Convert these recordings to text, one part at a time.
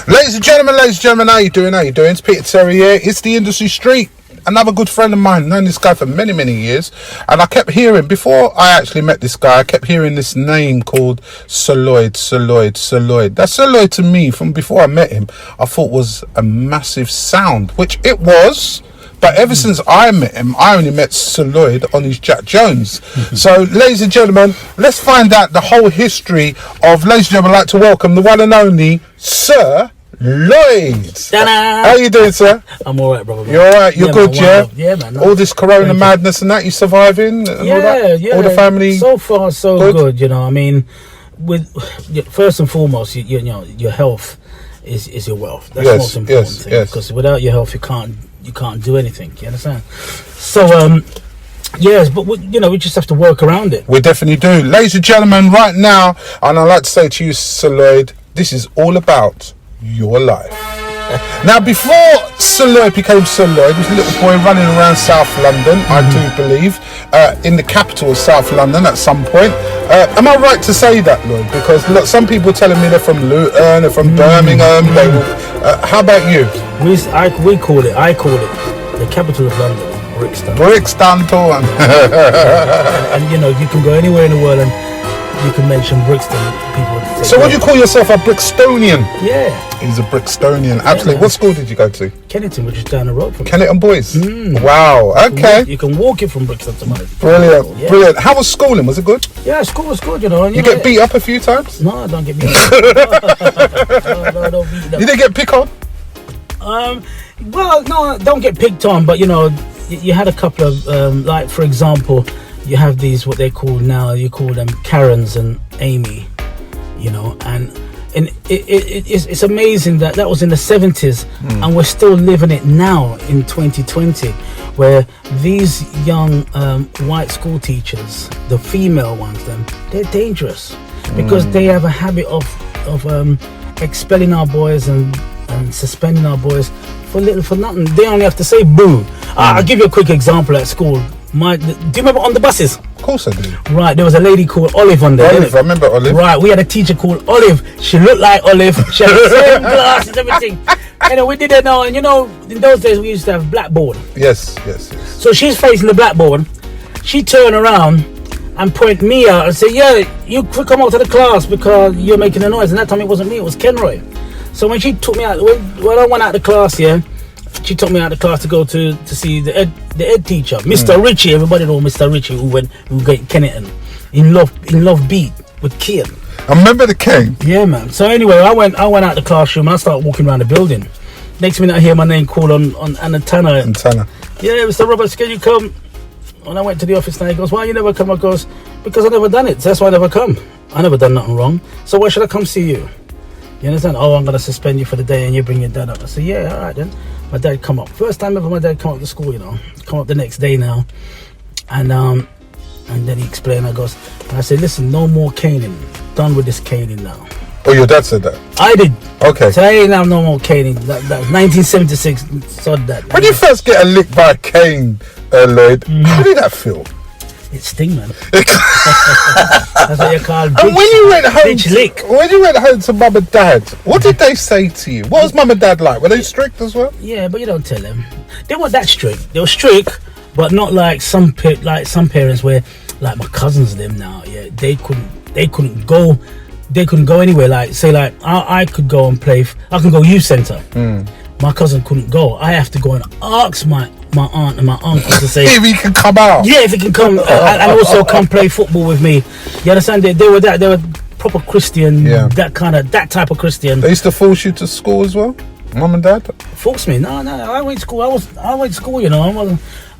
Ladies and gentlemen, how you doing? It's Peter Terry here. It's the Industry Street. Another good friend of mine, known this guy for many, many years. And I kept hearing, before I actually met this guy, I kept hearing this name called Sir Lloyd. That Sir Lloyd to me, from before I met him, I thought was a massive sound, which it was. But ever since I met him, I only met Sir Lloyd on his Jack Jones. So, ladies and gentlemen, let's find out the whole history of, ladies and gentlemen, I'd like to welcome the one and only Sir Lloyd. Ta-da! How you doing, sir? I'm alright, brother. You're alright? You're good, man, yeah? Yeah, man. All this corona madness and that, you surviving? And yeah, all that? yeah. All the family? So far, so good, you know. I mean, first and foremost, you know, your health is your wealth. That's the most important thing. Yes. Because without your health, you can't do anything. You understand? So, yes, but we just have to work around it. We definitely do. Ladies and gentlemen, right now, and I'd like to say to you, Sir Lloyd, this is all about your life. Now, before Sir Lloyd became Sir Lloyd, he was a little boy running around South London, I do believe, in the capital of South London at some point. Am I right to say that, Lloyd? Because look, some people telling me they're from Luton, they're from Birmingham. How about you? I call it the capital of London, Brixton. Brixton, Torn. and you know, you can go anywhere in the world and you can mention Brixton. People would say, so what do you call yourself, a Brixtonian? Yeah. He's a Brixtonian. Absolutely. What school did you go to? Kennington, which is down the road from Kennington Boys. Wow. Okay. You can walk it from Brixton to mine. Brilliant. Yeah. Brilliant. How was schooling? Was it good? Yeah, school was good, you know. And you get beat up a few times? No, I don't get beat up. No, I don't beat up. You didn't get picked on? Well, no, don't get picked on, but you know, you had a couple of, like, for example, you have these, what they call now, you call them Karens and Amy, you know, and it's amazing that was in the 70s and we're still living it now in 2020, where these young white school teachers, the female ones, they're dangerous because they have a habit of expelling our boys and suspending our boys for nothing. They only have to say boo. I'll give you a quick example at school. Do you remember on the buses? Of course I do. Right, there was a lady called Olive on there. Olive, I remember Olive. Right, we had a teacher called Olive. She looked like Olive. She had the same glasses, everything. And we did it now. And you know, in those days we used to have a blackboard. Yes. So she's facing the blackboard. She turned around and point me out and say, "Yeah, you could come out to the class because you're making a noise." And that time it wasn't me, it was Kenroy. So when she took me out, when I went out of the class, she took me out of the class to go to see the ed teacher, Mr. Ritchie. Everybody know Mr. Ritchie who got Kennington in Love Beat with Kian. I remember the cane. Yeah, man. So anyway, I went out the classroom and I started walking around the building. Next minute I hear my name called on Anna Tanner. Yeah, Mr. Roberts, can you come? When I went to the office now, he goes, "Why you never come?" I goes, "Because I never done it. So that's why I never come. I never done nothing wrong. So why should I come see you? You understand? Oh, I'm going to suspend you for the day and you bring your dad up." I said, "Yeah, all right then." My dad come up. First time ever my dad come up to school, you know. Come up the next day now. And then he explained, I said, "Listen, no more caning. Done with this caning now." Oh, your dad said that? I did. Okay. So I ain't have no more caning. That 1976, sod that. When you first get a lick by a cane, Lloyd, how did that feel? It sting, man. That's what you call bitch. And when you went home, bitch lick. When you went home to mum and dad, what did they say to you? What was mum and dad like? Were they strict as well? Yeah, but you don't tell them. They weren't that strict. They were strict, but not like some parents where, like my cousins, them now. Yeah, they couldn't go. They couldn't go anywhere. Like say, like I could go and play. I can go youth centre. My cousin couldn't go. I have to go and ask my aunt and my uncle to say if he can come out. Yeah, if he can come and also come play football with me. You understand? They were proper Christian. Yeah. That type of Christian. They used to force you to school as well, mum and dad. Force me? No. I went to school. I went to school. You know, I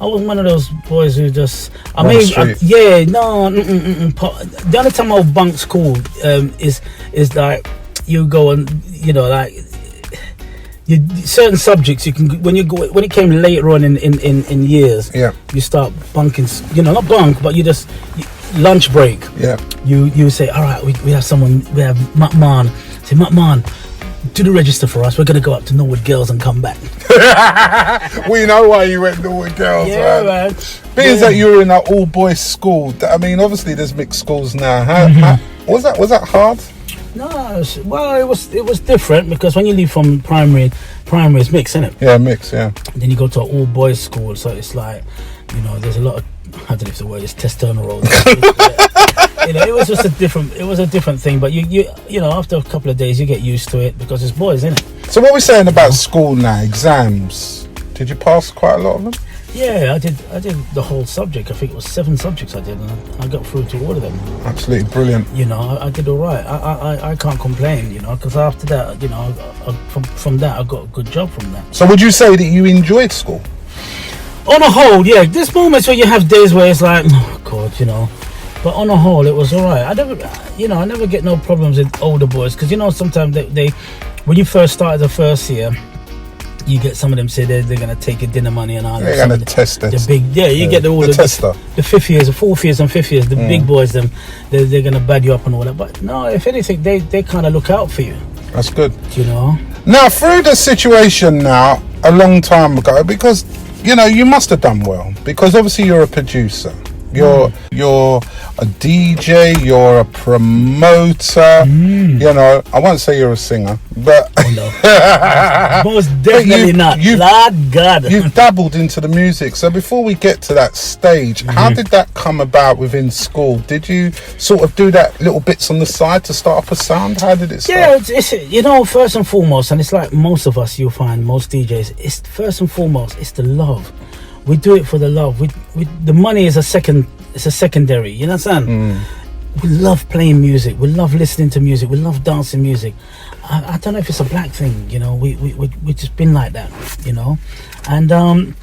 wasn't one of those boys who just. The only time I bunked school is like you go and you know like. Certain subjects you can when it came later on in years, you start bunking, you know, not bunk, but you just lunch break. Yeah. You say, all right, we have someone, we have Matman. Say, Matman, do the register for us. We're gonna go up to Norwood Girls and come back. We know why you went Norwood Girls, yeah, man. Being that you were in an all boys school, I mean, obviously there's mixed schools now. How was that hard? No, it was different because when you leave from primary is mixed, isn't it? Yeah, mixed, yeah. Then you go to an all boys school, so it's like, you know, there's a lot of, I don't know if the word is testosterone. You know, it was just a different thing. But you know, after a couple of days, you get used to it because it's boys, isn't it? So what we're saying about school now, exams. Did you pass quite a lot of them? Yeah, I did the whole subject. I think it was 7 subjects I did, and I got through to all of them. Absolutely brilliant. You know, I did all right. I can't complain, you know, because after that, you know, from that, I got a good job from that. So would you say that you enjoyed school? On a whole, yeah. There's moments where you have days where it's like, oh God, you know. But on a whole, it was all right. I never get no problems with older boys because, you know, sometimes they when you first started the first year, you get some of them say they're going to take your dinner money and all that. They're going to test it. You get the tester. The 5th years, the 4th years and 5th years, the big boys, they're going to bad you up and all that. But no, if anything, they kind of look out for you. That's good. You know? Now, through the situation now, a long time ago, because, you know, you must have done well. Because obviously you're a producer. You're a DJ, you're a promoter, you know, I won't say you're a singer, but most definitely not. Lord God. You've dabbled into the music. So before we get to that stage, how did that come about within school? Did you sort of do that little bits on the side to start up a sound? How did it start? Yeah, it's you know, first and foremost, and it's like most of us, you'll find, most DJs, it's first and foremost, it's the love. We do it for the love. The money is it's a secondary, you understand? We love playing music, we love listening to music, we love dancing music. I don't know if it's a black thing, you know, we just been like that, you know. And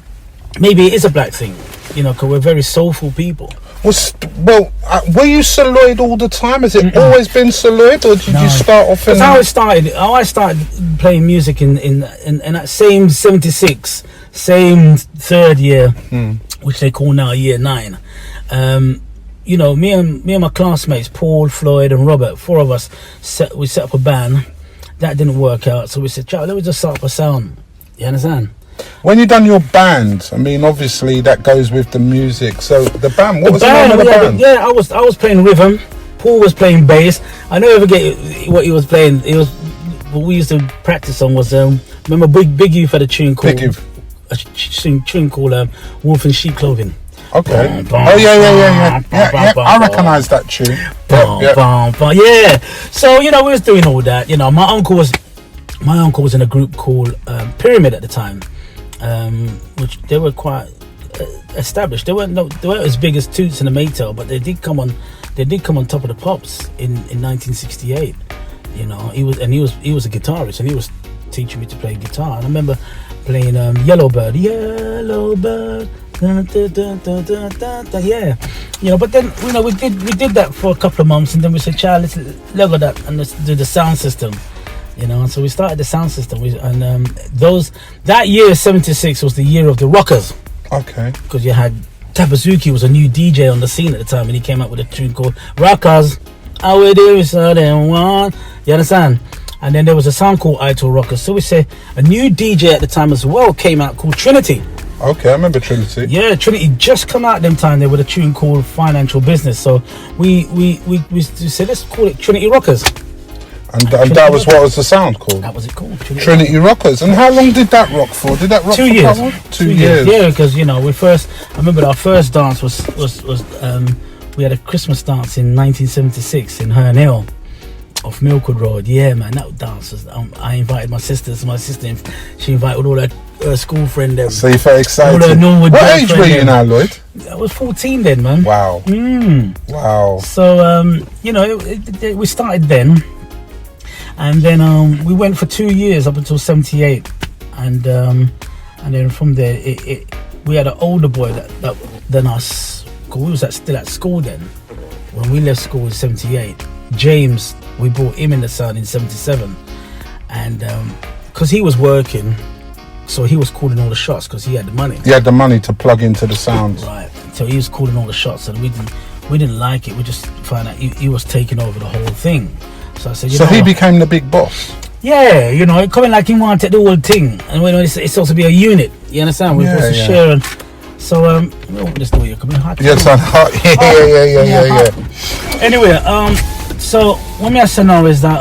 maybe it is a black thing, you know, because we're very soulful people. Were you Sir Lloyd all the time? Has it always been Sir Lloyd, or did you start off in... That's how I started playing music in that same 76, same 3rd year, which they call now year 9. You know, me and my classmates, Paul, Floyd and Robert, 4 of us, we set up a band. That didn't work out, so we said, let me just start up a sound. You understand? When you done your band, I mean, obviously that goes with the music. So the band, what was the name of the band? Yeah, I was playing rhythm. Paul was playing bass. I never forget what he was playing. It was what we used to practice on was remember Big Youth had a tune called Wolf in Sheep Clothing. Okay. Yeah. I recognise that tune. Yeah. So you know, we was doing all that. You know, my uncle was in a group called Pyramid at the time. Which they were quite established. They weren't as big as Toots and the Maytel, but they did come on top of the pops in 1968. You know, he was a guitarist, and he was teaching me to play guitar. And I remember playing Yellowbird, dun, dun, dun, dun, dun, dun, dun, yeah. You know, but then, you know, we did that for a couple of months, and then we said, child, let's level that and let's do the sound system. You know, so we started the sound system, that year 76 was the year of the Rockers. Okay. Because you had Tabazuki was a new DJ on the scene at the time, and he came up with a tune called Rockers. I will do something one. You understand? And then there was a sound called Untitled Rockers. So we say a new DJ at the time as well came out called Trinity. Okay, I remember Trinity. Yeah, Trinity just come out them time there with a tune called Financial Business. So we said, let's call it Trinity Rockers. And that was what was the sound called? That was it called. Trinity Rockers. And how long did that rock for? Did that rock 2 for years? 2 years. Yeah, because you know, I remember our first dance was we had a Christmas dance in 1976 in Herne Hill off Milkwood Road. Yeah, man, that dance was. I invited my sister, she invited all her school friends. So you felt excited. What age were you now, Lloyd? I was 14 then, man. Wow. Wow. So you know, we started then. And then we went for 2 years up until 78, and then from there we had an older boy than us. Cause we was still at school then. When we left school in 78, James, we brought him in the sound in 77, and because he was working, so he was calling all the shots because he had the money. He had the money to plug into the sounds. Right. So he was calling all the shots, and we didn't like it. We just found out he was taking over the whole thing. So I said, so he became the big boss. Yeah, you know, coming like he wanted the whole thing, and when it's supposed to be a unit. You understand? We're supposed to share, and so let's do it. Coming hot. Yes, hot. Yeah. Anyway, So what me I say now is that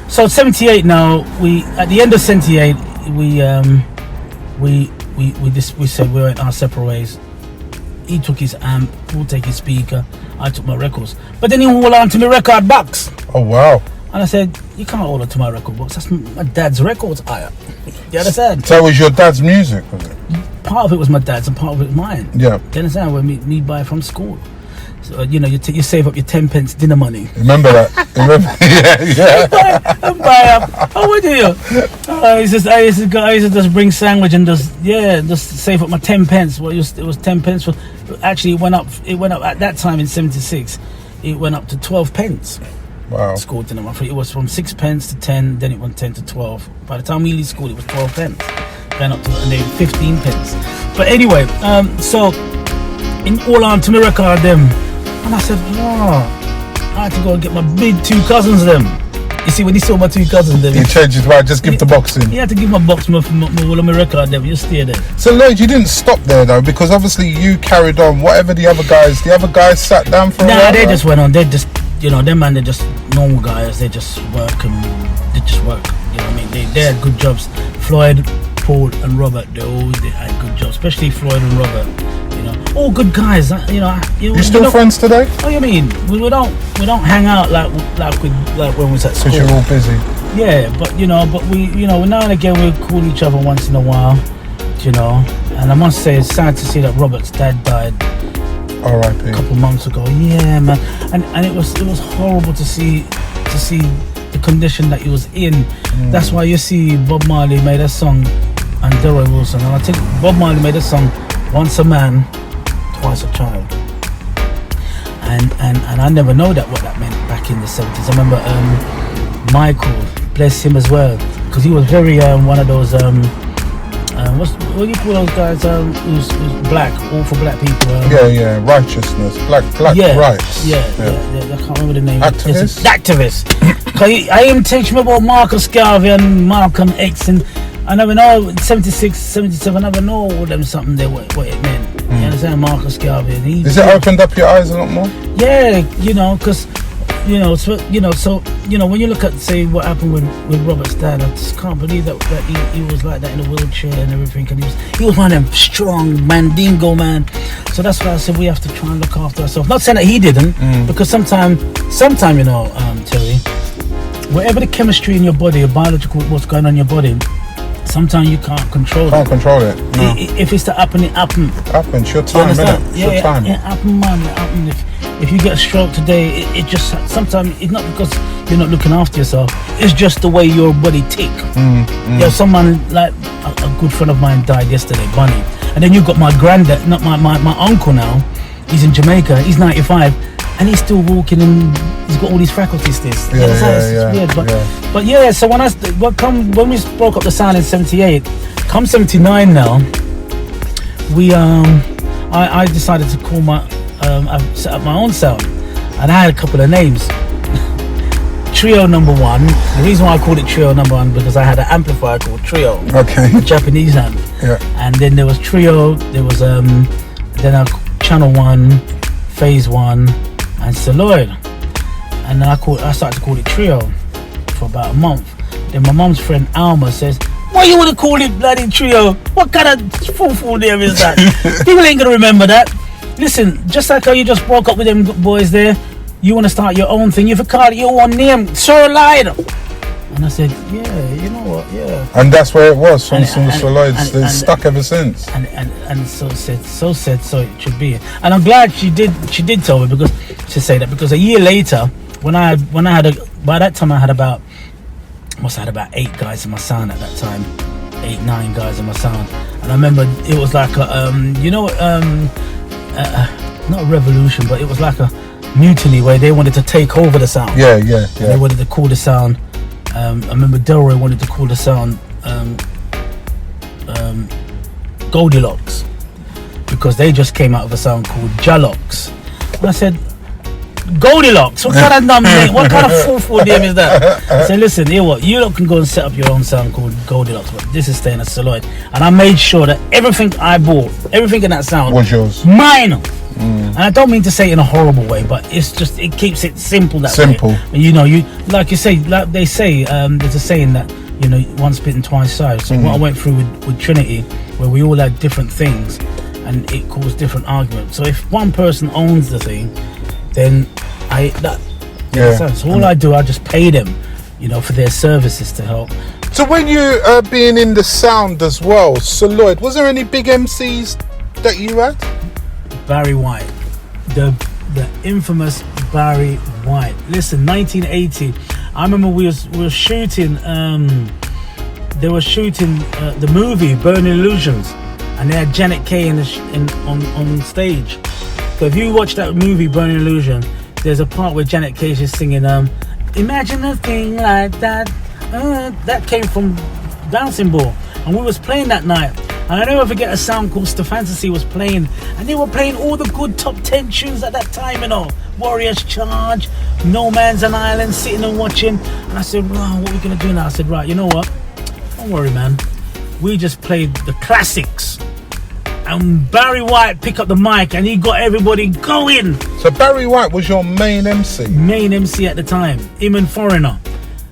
so 78 now, we at the end of 78 we said we went our separate ways. He took his amp, we'll take his speaker, I took my records. But then he hold on to my record box. Oh wow. And I said, you can't hold on to my record box, that's my dad's records. You understand? So it was your dad's music, was it? Part of it was my dad's and part of it was mine. Yeah. You understand? When me buy from school. So, you know, you save up your 10 pence dinner money. Remember that? Yeah. Buy up. Oh, what do you? I used to just bring sandwich and just save up my 10 pence. Well, it was 10 pence. Actually, it went up at that time in 76. It went up to 12 pence. Wow. School dinner. It was from 6 pence to 10. Then it went 10 to 12. By the time we leave school, it was 12 pence. Then up to and then 15 pence. But anyway, so in all on to my record them. And I said, wow, I had to go and get my big two cousins them. You see, when he saw my two cousins them, he changed his mind, just give the box in. He had to give my box my record them, you stay there. So Lloyd, you didn't stop there though, because obviously you carried on. Whatever the other guys sat down for a while? Nah, they just went on. They just, you know, them man, they're just normal guys. They just work and they just work. You know what I mean? They had good jobs. Floyd, Paul and Robert, they had good jobs, especially Floyd and Robert. You know, all good guys. You know, you still friends today? Oh, you mean we don't hang out like when we was at school. Because you're all busy. Yeah, but we now and again we call each other once in a while. You know, and I must say it's sad to see that Robert's dad died. R.I.P. A couple months ago. Yeah, man, and it was horrible to see the condition that he was in. That's why you see Bob Marley made a song and Delroy Wilson, and I think Bob Marley made a song, Once a Man, Twice a Child. And I never know what that meant back in the 70s. I remember Michael, bless him as well, because he was very one of those what do you call those guys who's black, all for black people? Righteousness, black rights. Yeah, I can't remember the name. Activist. I am teaching me about Marcus Garvey and Malcolm X, and I never know 76, 77. I never know all them something there what it meant. You understand, Marcus Garvey? And Has it opened up your eyes a lot more? Yeah, you know, because so when you look at, say, what happened with Robert's dad, I just can't believe that he was like that in a wheelchair and everything, and he was one of them strong mandingo man. So that's why I said we have to try and look after ourselves. Not saying that he didn't, because sometime you know, Terry, whatever the chemistry in your body, your biological, what's going on in your body, sometimes you can't control it. Can't control it. No. If it's to happen, it happen. Happen. Your time, innit? It's your time. It happen, man. It happen. If you get a stroke today, it just sometimes it's not because you're not looking after yourself. It's just the way your body tick. You know, someone like a good friend of mine died yesterday, Bunny, and then you got my granddad, not my uncle now. He's in Jamaica. He's 95, and he's still walking and he's got all these faculties. It's weird, but yeah. So when we broke up the sound in 78, come 79 now, we I decided to call I've set up my own sound, and I had a couple of names. Trio number one. The reason why I called it Trio number one because I had an amplifier called Trio. Okay. A Japanese amp. Yeah. And then there was Trio. There was then Channel 1, Phase 1, and Sir Lloyd. And then I started to call it Trio for about a month. Then my mum's friend Alma says, "Why you wanna call it bloody Trio? What kind of fool name is that? People ain't gonna remember that. Listen, just like how you just broke up with them boys there, you want to start your own thing. You have to call it your own name, Sir Lloyd." And I said, "Yeah, you know what? Yeah." And that's where it was from Sir Lloyd's. It's stuck ever since. And so it should be. And I'm glad she did tell me because to say that because a year later, by that time I had about 8 guys in my sound at that time, 8-9 guys in my sound, and I remember it was like not a revolution, but it was like a mutiny where they wanted to take over the sound. Yeah. They wanted to call the sound. I remember Delroy wanted to call the sound Goldilocks because they just came out of a sound called Jalox. And I said, Goldilocks? What kind of dumb name? What kind of fool name is that? I said, listen, here what? You lot can go and set up your own sound called Goldilocks, but this is staying as Sir Lloyd. And I made sure that everything I bought, everything in that sound was yours. Mine. And I don't mean to say it in a horrible way, but it's just, it keeps it simple that Simple. way. You know, like they say, there's a saying that, you know, once bitten, twice shy. So what I went through with Trinity, where we all had different things and it caused different arguments. So if one person owns the thing, then so all I do, I just pay them, you know, for their services to help. So when you being in the sound as well, Sir Lloyd, was there any big MCs that you had? Barry White, the infamous Barry White. Listen, 1980. I remember we were shooting. They were shooting the movie Burning Illusions, and they had Janet Kay on stage. So if you watch that movie Burning Illusion, there's a part where Janet Kay is just singing "Imagine a thing like that." That came from Bouncing Ball, and we was playing that night. And I never forget a sound called The Fantasy was playing, and they were playing all the good top 10 tunes at that time, you know. Warriors Charge, No Man's an Island, sitting and watching. And I said, wow, what are we going to do now? I said, right, you know what? Don't worry, man. We just played the classics. And Barry White picked up the mic and he got everybody going. So Barry White was your main MC? Main MC at the time. Him and Foreigner.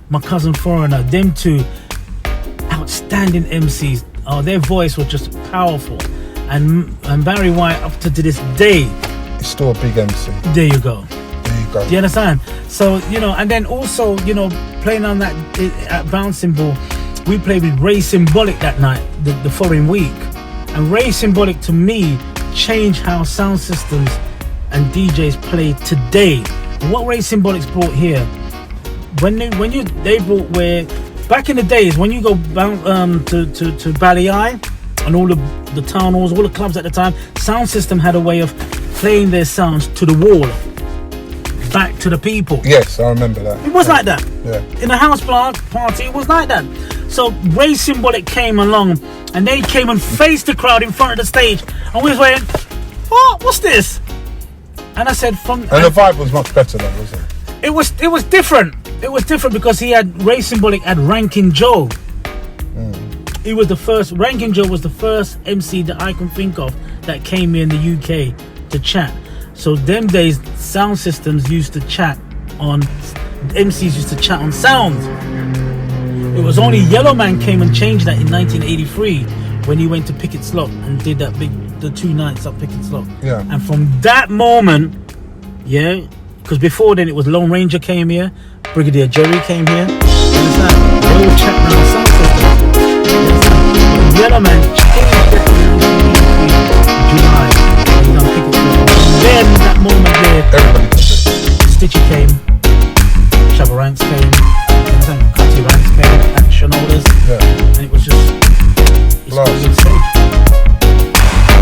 My cousin Foreigner. Them two outstanding MCs. Oh, their voice was just powerful, and Barry White up to this day, he's still a big MC. There you go. There you go. Do you understand? So, you know, and then also, you know, playing on that at Bouncing Ball, we played with Ray Symbolic that night, the following week, and Ray Symbolic to me changed how sound systems and DJs play today. What Ray Symbolic's brought here, they brought where. Back in the days, when you go to Bali-Eye and all the town halls, all the clubs at the time, sound system had a way of playing their sounds to the wall, back to the people. Yes, I remember that. It was like that. Yeah. In a house party, it was like that. So Ray Symbolic came along, and they came and faced the crowd in front of the stage, and we was waiting. What's this? And I said, and the vibe was much better then, wasn't it? It was different. It was different because Ray Symbolic had Rankin Joe. He was the first. Rankin Joe was the first MC that I can think of that came here in the UK to chat. So them days, sound systems used to chat on. MCs used to chat on sound. It was only Yellow Man came and changed that in 1983 when he went to Pickett Slot and did the 2 nights up Pickett Slot. Yeah. And from that moment, yeah. Because before then it was Lone Ranger came here, Brigadier Jerry came here. Understand? They all chat on the sound system. Understand? Yellow Man changed that in July. Then that moment there, everybody Stitchy came, Shabba Ranks came, Cutty Ranks came, Action Holders, and it was just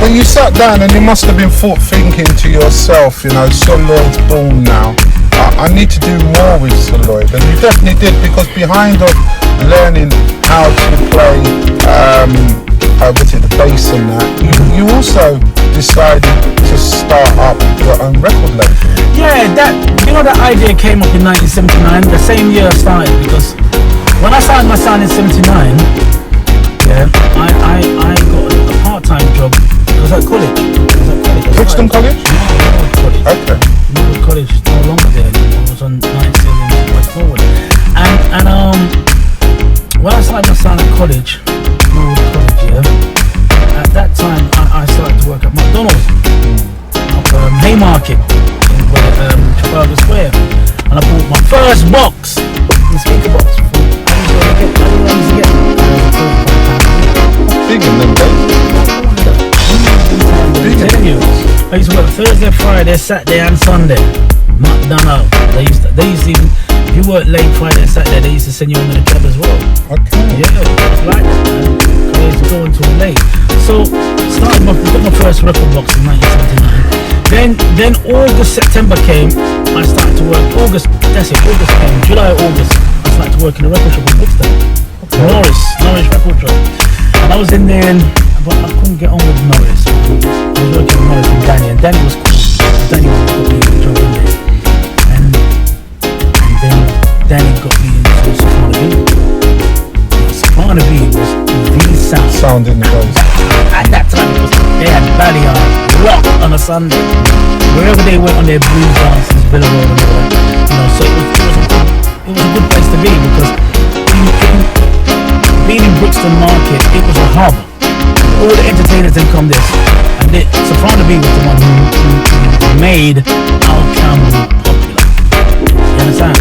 When you sat down and you must have been thinking to yourself, you know, Sir Lloyd's born now. I need to do more with Sir Lloyd, and you definitely did, because behind of learning how to play, the bass and that, you also decided to start up your own record label. Yeah, that idea came up in 1979, the same year I started, because when I started my sound in 79, I got a part-time job. I was at college. Brixton College? No, college. Okay. Norwood College is no longer there. I was on 97 in West Norwood. And when I started my sound at college, Norwood College, at that time I started to work at McDonald's up Haymarket in Trafalgar Square, and I bought my first box, the speaker box. Big in them days. I used to work Thursday, Friday, Saturday and Sunday. McDonald's. They used to even, if you work late Friday and Saturday, they used to send you home in a cab as well. Okay. Yeah, it was like that, man. I used to go until late. So got my first record box in 1979. Then August, September came. I started to work. August came. July, August. I started to work in a record shop in Brixton. Okay. Norris record shop. And I was in there, but I couldn't get on with Norris. I was working with Norris and Danny was cool. Danny was got me a job in there. And then Danny got me into Soprano B. Soprano B was the sound. Sound in the days. At that time, they had Bali-Eye, rock on a Sunday. Wherever they went on their blues dances, Villa Road and all that. You know, so it was a good place to be, because being in Brixton Market, it was a hub. All the entertainers then come this, and Soprano B was the one who made our town popular. You understand?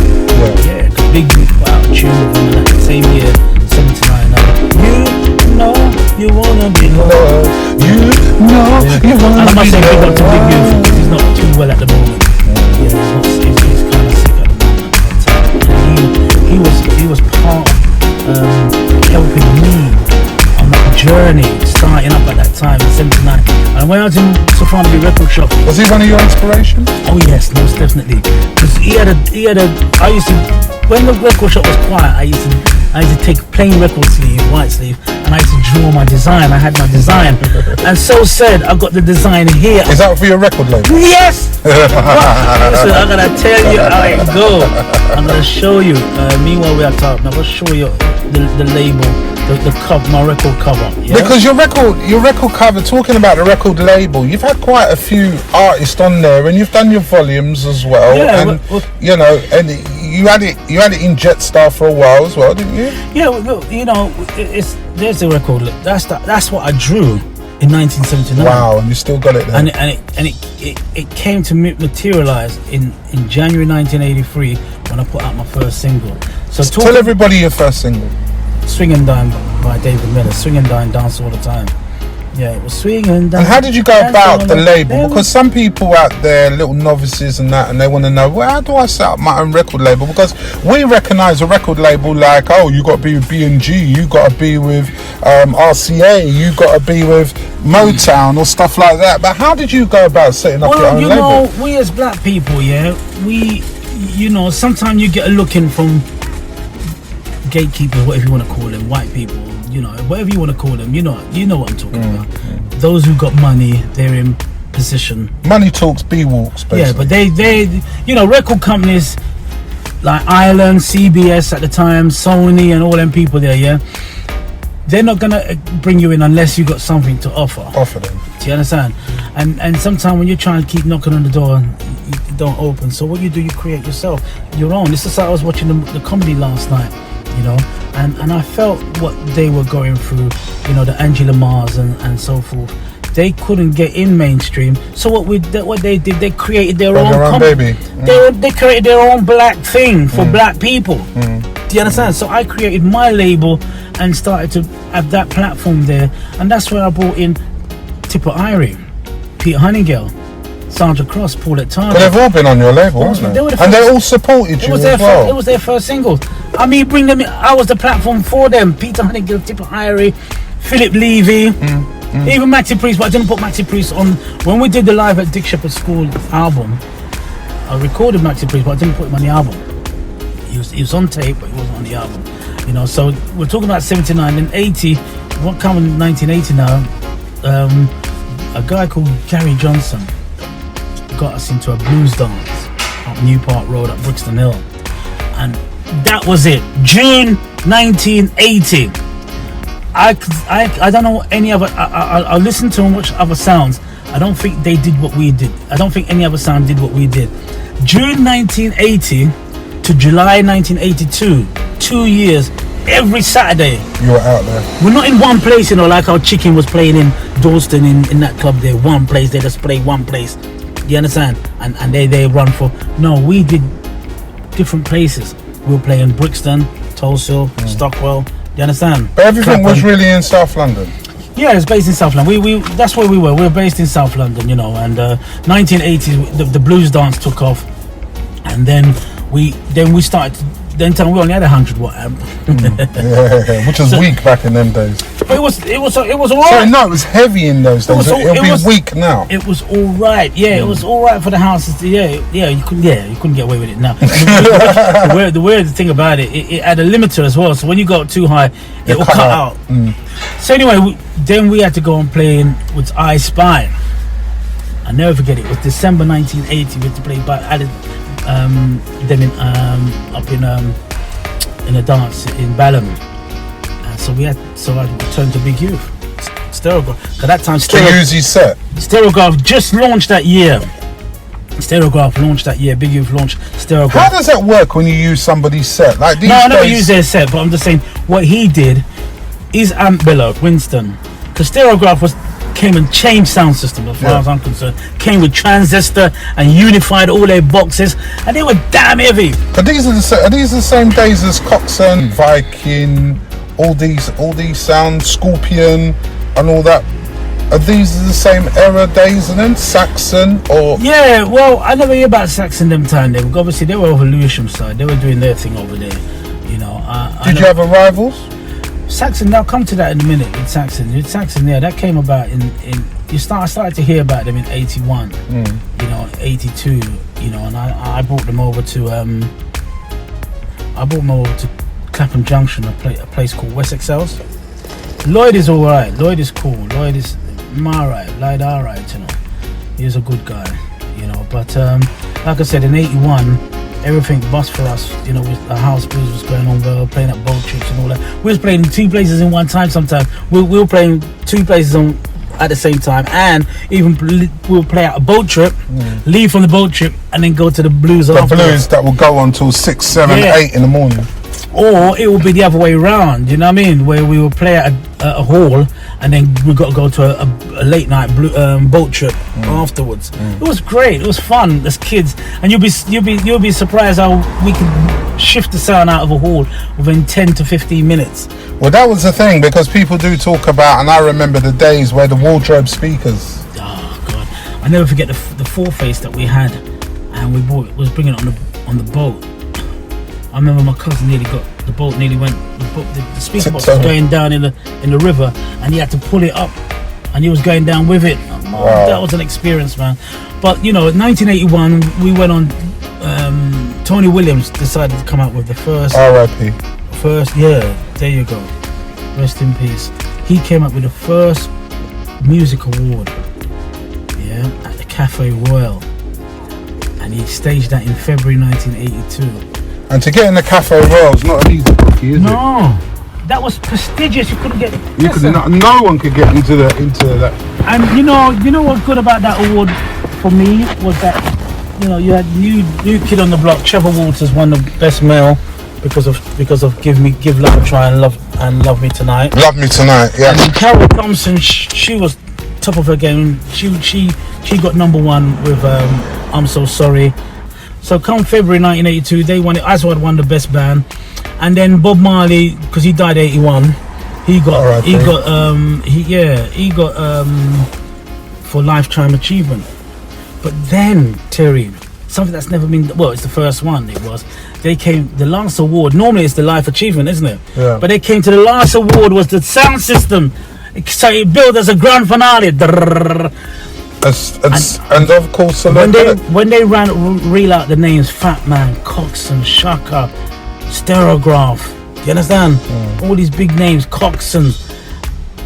Yeah, because Big Mcs put out a tune with him that same year, 79. You know you wanna be loved. You know you wanna be loved. And I must say big up to Big Mcs, because he's not too well at the moment. Yeah, he's kind of sick at the moment. But he was part of helping me on that journey, starting up at that time in 79. And when I was in Soprano B record shop, was he one of your inspirations? Oh yes, most definitely. Because I used to, when the record shop was quiet, I used to take plain record sleeve, white sleeve, and I used to draw my design. I had my design, and so said, I got the design here. Is that for your record label? Yes. Listen, I'm gonna tell you how it go. I'm gonna show you. Meanwhile, we are talking. I'm gonna show you the label. The cover, my record cover. Yeah? Because your record cover, talking about the record label, you've had quite a few artists on there, and you've done your volumes as well. Yeah, and you know, and you had it in Jetstar for a while as well, didn't you? Yeah, well, you know, there's the record. That's what I drew in 1979. Wow, and you still got it there. And it came to materialize in January 1983 when I put out my first single. So tell everybody your first single. Swing and Dine by David Miller. Swing and Dine, dance all the time. Yeah, it was swing and dine. And how did you go about the label? Because some people out there, little novices and that, and they want to know, well, how do I set up my own record label? Because we recognise a record label like, oh, you got to be with B&G, you got to be with RCA, you got to be with Motown or stuff like that. But how did you go about setting up your own label? Well, you know, we as black people, sometimes you get a look in from gatekeepers, whatever you want to call them, white people, whatever you want to call them, you know what I'm talking about. Those who got money, they're in position. Money talks, B walks, basically. Yeah, but they record companies like Ireland, CBS at the time, Sony, and all them people there, yeah, they're not gonna bring you in unless you got something to offer. Offer them. Do you understand? And sometimes when you're trying to keep knocking on the door, you don't open. So what you do, you create yourself, your own. This is like I was watching the comedy last night. And I felt what they were going through, the Angela Mars and so forth. They couldn't get in mainstream, so what they did, they created their own baby. They created their own black thing for black people. Do you understand? So I created my label and started to have that platform there, and that's where I brought in Tipper Irie, Peter Honeygale, Sandra Cross, Paul Etana. But they've all been on your label, haven't they? And they all supported you as well. It was their first single. I mean, bring them in. I was the platform for them. Peter Honeygale, Tipper Irie, Philip Levy, even Maxi Priest. But I didn't put Maxi Priest on. When we did the live at Dick Shepherd's School album, I recorded Maxi Priest, but I didn't put him on the album. He was on tape, but he wasn't on the album. So we're talking about 79 and 80. What come in 1980 now? A guy called Gary Johnson got us into a blues dance up New Park Road at Brixton Hill, and that was it. June 1980. I don't know any other. I listened to and watched other sounds. I don't think they did what we did. I don't think any other sound did what we did. June 1980 to July 1982, 2 years. Every Saturday you were out there. We're not in one place, like how Chicken was playing in Dalston in that club there. One place, they just play one place. You understand? And they run for. No, we did different places. We were playing Brixton, Tulsa, Stockwell. You understand? But everything was really in South London. Yeah, it's based in South London. We that's where we were. We were based in South London, And 1980s, the blues dance took off, and then we started. Then we only had 100 watt amp, which was weak back in them days. But it was all right. Sorry, no, it was heavy in those days. It'll be weak now. It was all right. Yeah, it was all right for the houses. You couldn't get away with it now. the weird thing about it had a limiter as well. So when you go too high, it will cut out. So anyway, then we had to go and play with I Spy. I never forget it. It was December 1980. We had to play them up in a dance in Balham, and so I turned to Big Youth, Stereo, because that time to use his set. Stereograph just launched that year. Big Youth launched Stereograph. How does that work when you use somebody's set? Like these No, I never days- used their set, but I'm just saying what he did. His amp below Winston, because Stereograph came and changed sound system as far as I'm concerned. Came with transistor and unified all their boxes, and they were damn heavy. But these are the same days as Coxsone, Viking, all these sounds, Scorpion, and all that. Are these the same era days and then Saxon or? Yeah, well, I never hear about Saxon them time. Obviously they were over Lewisham side. They were doing their thing over there. You know. Did you have a Rivals? Saxon, I'll come to that in a minute. With Saxon, yeah, that came about in I started to hear about them in 81, you know, 82, you know, and I brought them over to Clapham Junction, a place called West Excels. Lloyd is alright. Lloyd is cool. Lloyd is alright. Lloyd alright, you know. He's a good guy, you know. But like I said, in 81, everything bust for us, you know. With the house blues was going on. We were playing at boat trips and all that. We was playing 2 places in one time. Sometimes we were playing 2 places at the same time, and even we'll play out a boat trip, leave from the boat trip, and then go to the blues. The afterwards. blues that will go on till 6, 7, 8 in the morning. Or it will be the other way around, you know what I mean? Where we will play at a hall, and then we got to go to a late night boat trip afterwards. It was great. It was fun as kids, and you'll be surprised how we could shift the sound out of a hall within 10 to 15 minutes. Well, that was the thing, because people do talk about, and I remember the days where the wardrobe speakers. Oh God, I never forget the 4-face that we had, and was bringing it on the boat. I remember my cousin the speaker box was going down in the river, and he had to pull it up, and he was going down with it. Wow. That was an experience, man. But you know, in 1981, we went on. Tony Williams decided to come out with the first. R.I.P. Yeah, there you go. Rest in peace. He came up with the first music award. Yeah, at the Cafe Royal, and he staged that in February 1982. And to get in the Cafe Royal is not an easy cookie, is it? No, that was prestigious. You couldn't get. No one could get into that. And you know what's good about that award for me was that, you know, you had new kid on the block. Trevor Walters won the best male because of Give Love a Try and Love Me Tonight. Love Me Tonight, yeah. And Carol Thompson, she was top of her game. She got #1 with I'm So Sorry. So come February 1982, they won it. Aswad won the best band, and then Bob Marley, because he died 81, he got for lifetime achievement. But then Terry, something that's never been, well, it's the first one. The last award. Normally it's the life achievement, isn't it? Yeah. But they came to the last award was the sound system. So it billed as a grand finale. And of course, when they reel out the names, Fat Man, Coxsone, Shaka, Stereograph, do you understand? All these big names, Coxsone,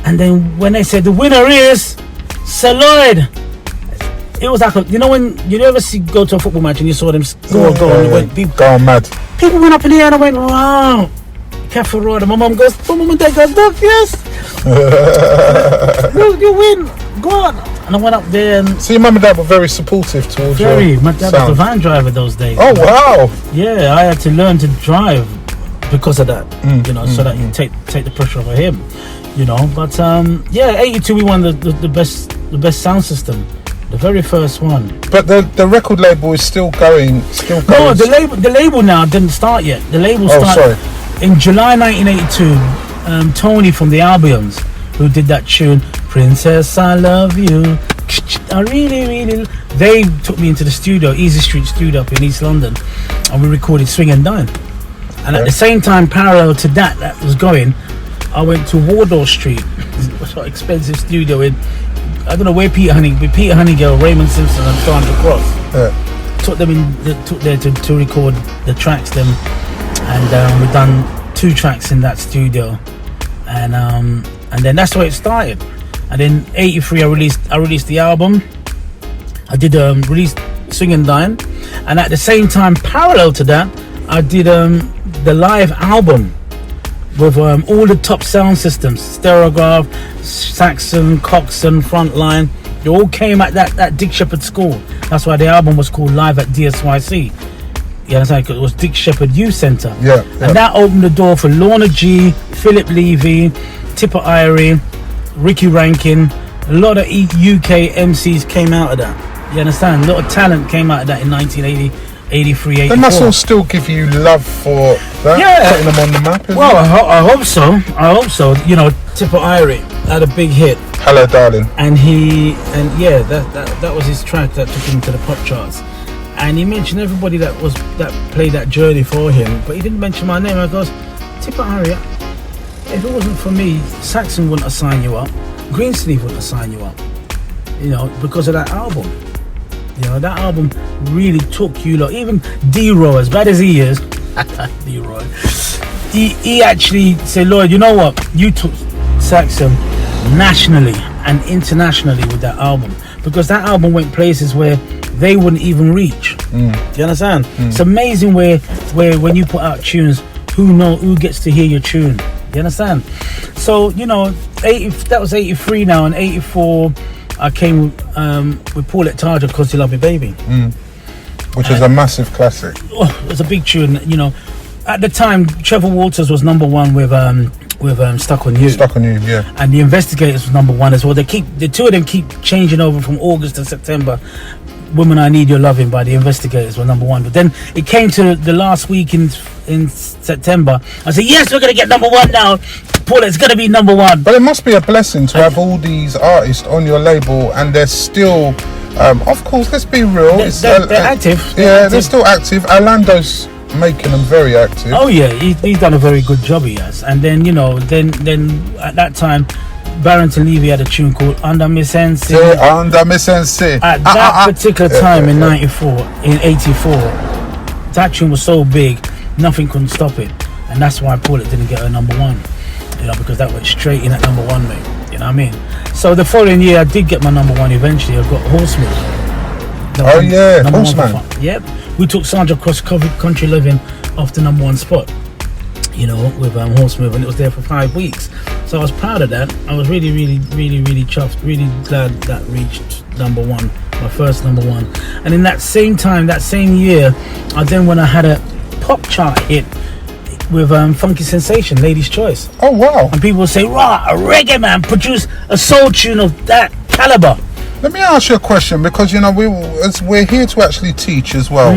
and then when they said the winner is Sir Lloyd, it was like you know when you ever go to a football match and you saw them score a goal, and people go mad. People went up in the air and I went, wow. Cafe Royal, and my mum and dad goes, look, yes, you win, go on. And I went up there and... So your mum and dad were very supportive towards you? My dad was a van driver those days. Oh, wow. Yeah, I had to learn to drive because of that, you know, so that you take the pressure off of him, you know. But, 82 we won the best sound system, the very first one. But the record label is still going. No, the label now didn't start yet. The label started in July 1982. Tony from the Albions, who did that tune, Princess I Love You, I really, really... They took me into the studio, Easy Street Studio up in East London, and we recorded Swing and Dine. And at the same time, parallel to that was going, I went to Wardour Street, what's an expensive studio in, I don't know where Peter Honeygale, Raymond Simpson and Sandra Cross. Took them there to record the tracks and we've done 2 tracks in that studio. And then that's where it started. And then 83 I released the album. I did release Swing and Dine, and at the same time, parallel to that, I did the live album with all the top sound systems: Stereograph, Saxon, Coxsone, Frontline, They all came at that Dick Shepherd school. That's why the album was called Live at DSYC. You understand? 'Cause it was Dick Shepherd Youth Centre. Yeah. And that opened the door for Lorna G, Philip Levy, Tipper Irie, Ricky Rankin. A lot of UK MCs came out of that. You understand? A lot of talent came out of that in 1980, 83, 84. They must all still give you love for that, Yeah. putting them on the map, isn't Well, it? I hope so. I hope so. You know, Tipper Irie had a big hit. Hello, darling. And that was his track that took him to the pop charts. And he mentioned everybody that played that journey for him, but he didn't mention my name. I goes, Tipper Irie, if it wasn't for me, Saxon wouldn't have signed you up, Greensleeve wouldn't have signed you up, you know, because of that album. You know, that album really took you lot. Even D-Roy, as bad as he is, D-Roy, he actually said, Lloyd, you know what, you took Saxon nationally and internationally with that album, because that album went places where they wouldn't even reach. Do you understand? It's amazing where when you put out tunes, who gets to hear your tune. You understand? So, you know, that was 83 now, and 84 I came with Paulette Tarja, 'Cause You Love Me Baby, Which is a massive classic. oh, it was a big tune. You know, at the time Trevor Waters was number one with Stuck on You. Stuck on You, yeah. And The Investigators was number one as well. The two of them keep changing over from August to September. Woman I Need Your Loving by The Investigators were number one. But then it came to the last week in September. I said, yes, we're going to get number one now. Paul, it's going to be number one. But it must be a blessing to have all these artists on your label, and they're still, of course, let's be real. They're active. They're still active. Orlando's making them very active. Oh, yeah, he's done a very good job, he has. And then, you know, then at that time, Barrington Levy had a tune called Under Me Sense. Under Me Sense. At that particular time in 84, that tune was so big, nothing couldn't stop it. And that's why Paulette didn't get her number one. You know, because that went straight in at number one, mate. You know what I mean? So the following year, I did get my number one eventually. I got Horseman. Oh, yeah, Horseman. Yep. We took Sandra Cross Country Living off the number one spot, you know, with Horseman, and it was there for 5 weeks. So I was proud of that. I was really, really, really, really chuffed, really glad that reached number one, my first number one. And in that same time, that same year, I had a pop chart hit with Funky Sensation, Lady's Choice. Oh, wow. And people would say, rah, a reggae man produced a soul tune of that caliber. Let me ask you a question, because, you know, we're here to actually teach as well.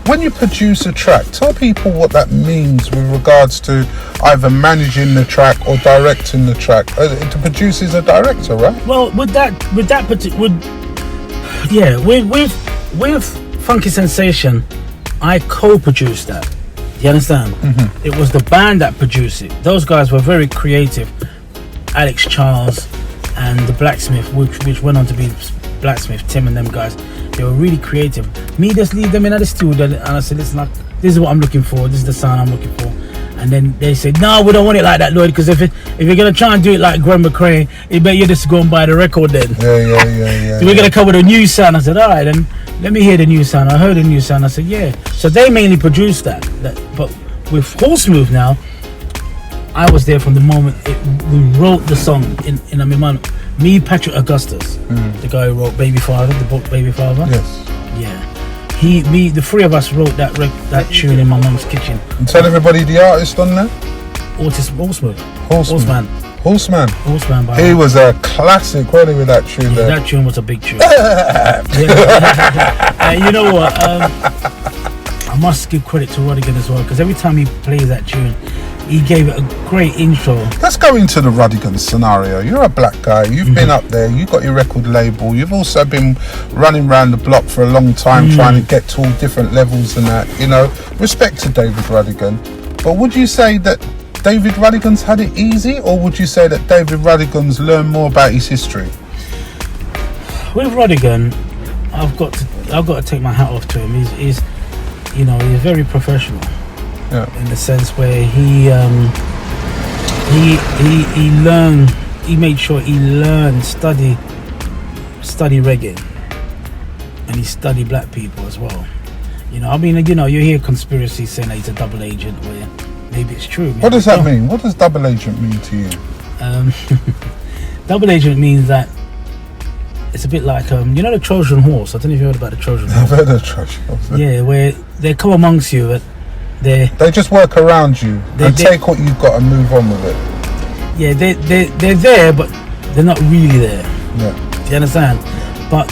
When you produce a track, tell people what that means with regards to either managing the track or directing the track. The producer is a director, right? Well, with Funky Sensation, I co-produced that. You understand? It was the band that produced it. Those guys were very creative. Alex Charles and the Blacksmith, which went on to be Blacksmith, Tim and them guys. They were really creative. Me just leave them in at the studio, and I said, listen, this is what I'm looking for. This is the sound I'm looking for. And then they said, no, we don't want it like that, Lloyd, because if you're going to try and do it like Gwen McCrae, you bet you just go and buy the record then. Yeah. So we're going to come with a new sound. I said, all right, then let me hear the new sound. I heard the new sound. I said, yeah. So they mainly produced that. But with Horsemove now, I was there from the moment we wrote the song in a moment. Me, Patrick Augustus, the guy who wrote Baby Father, the book Baby Father. Yes. Yeah. The three of us wrote that tune in my mum's kitchen. And tell everybody the artist on there. Horseman. He was a classic, wasn't he, with that tune there? That tune was a big tune. You know what? I must give credit to Rodigan as well, because every time he plays that tune, he gave it a great intro. Let's go into the Rodigan scenario. You're a black guy. You've been up there. You've got your record label. You've also been running around the block for a long time trying to get to all different levels and that. You know, respect to David Rodigan. But would you say that David Rodigan's had it easy, or would you say that David Rodigan's learned more about his history? With Rodigan, I've got to take my hat off to him. He's very professional. Yeah. In the sense where he learned, he made sure he learned, study reggae, and he studied black people as well. You know, I mean, you know, you hear conspiracies saying that he's a double agent, where maybe it's true. What does that mean? What does double agent mean to you? Double agent means that it's a bit like you know the Trojan horse. I don't know if you heard about the Trojan horse. I've heard of Trojan horse. Yeah, where they come amongst you, but they just work around you and take what you've got and move on with it. Yeah, they're there, but they're not really there. Yeah. Do you understand? But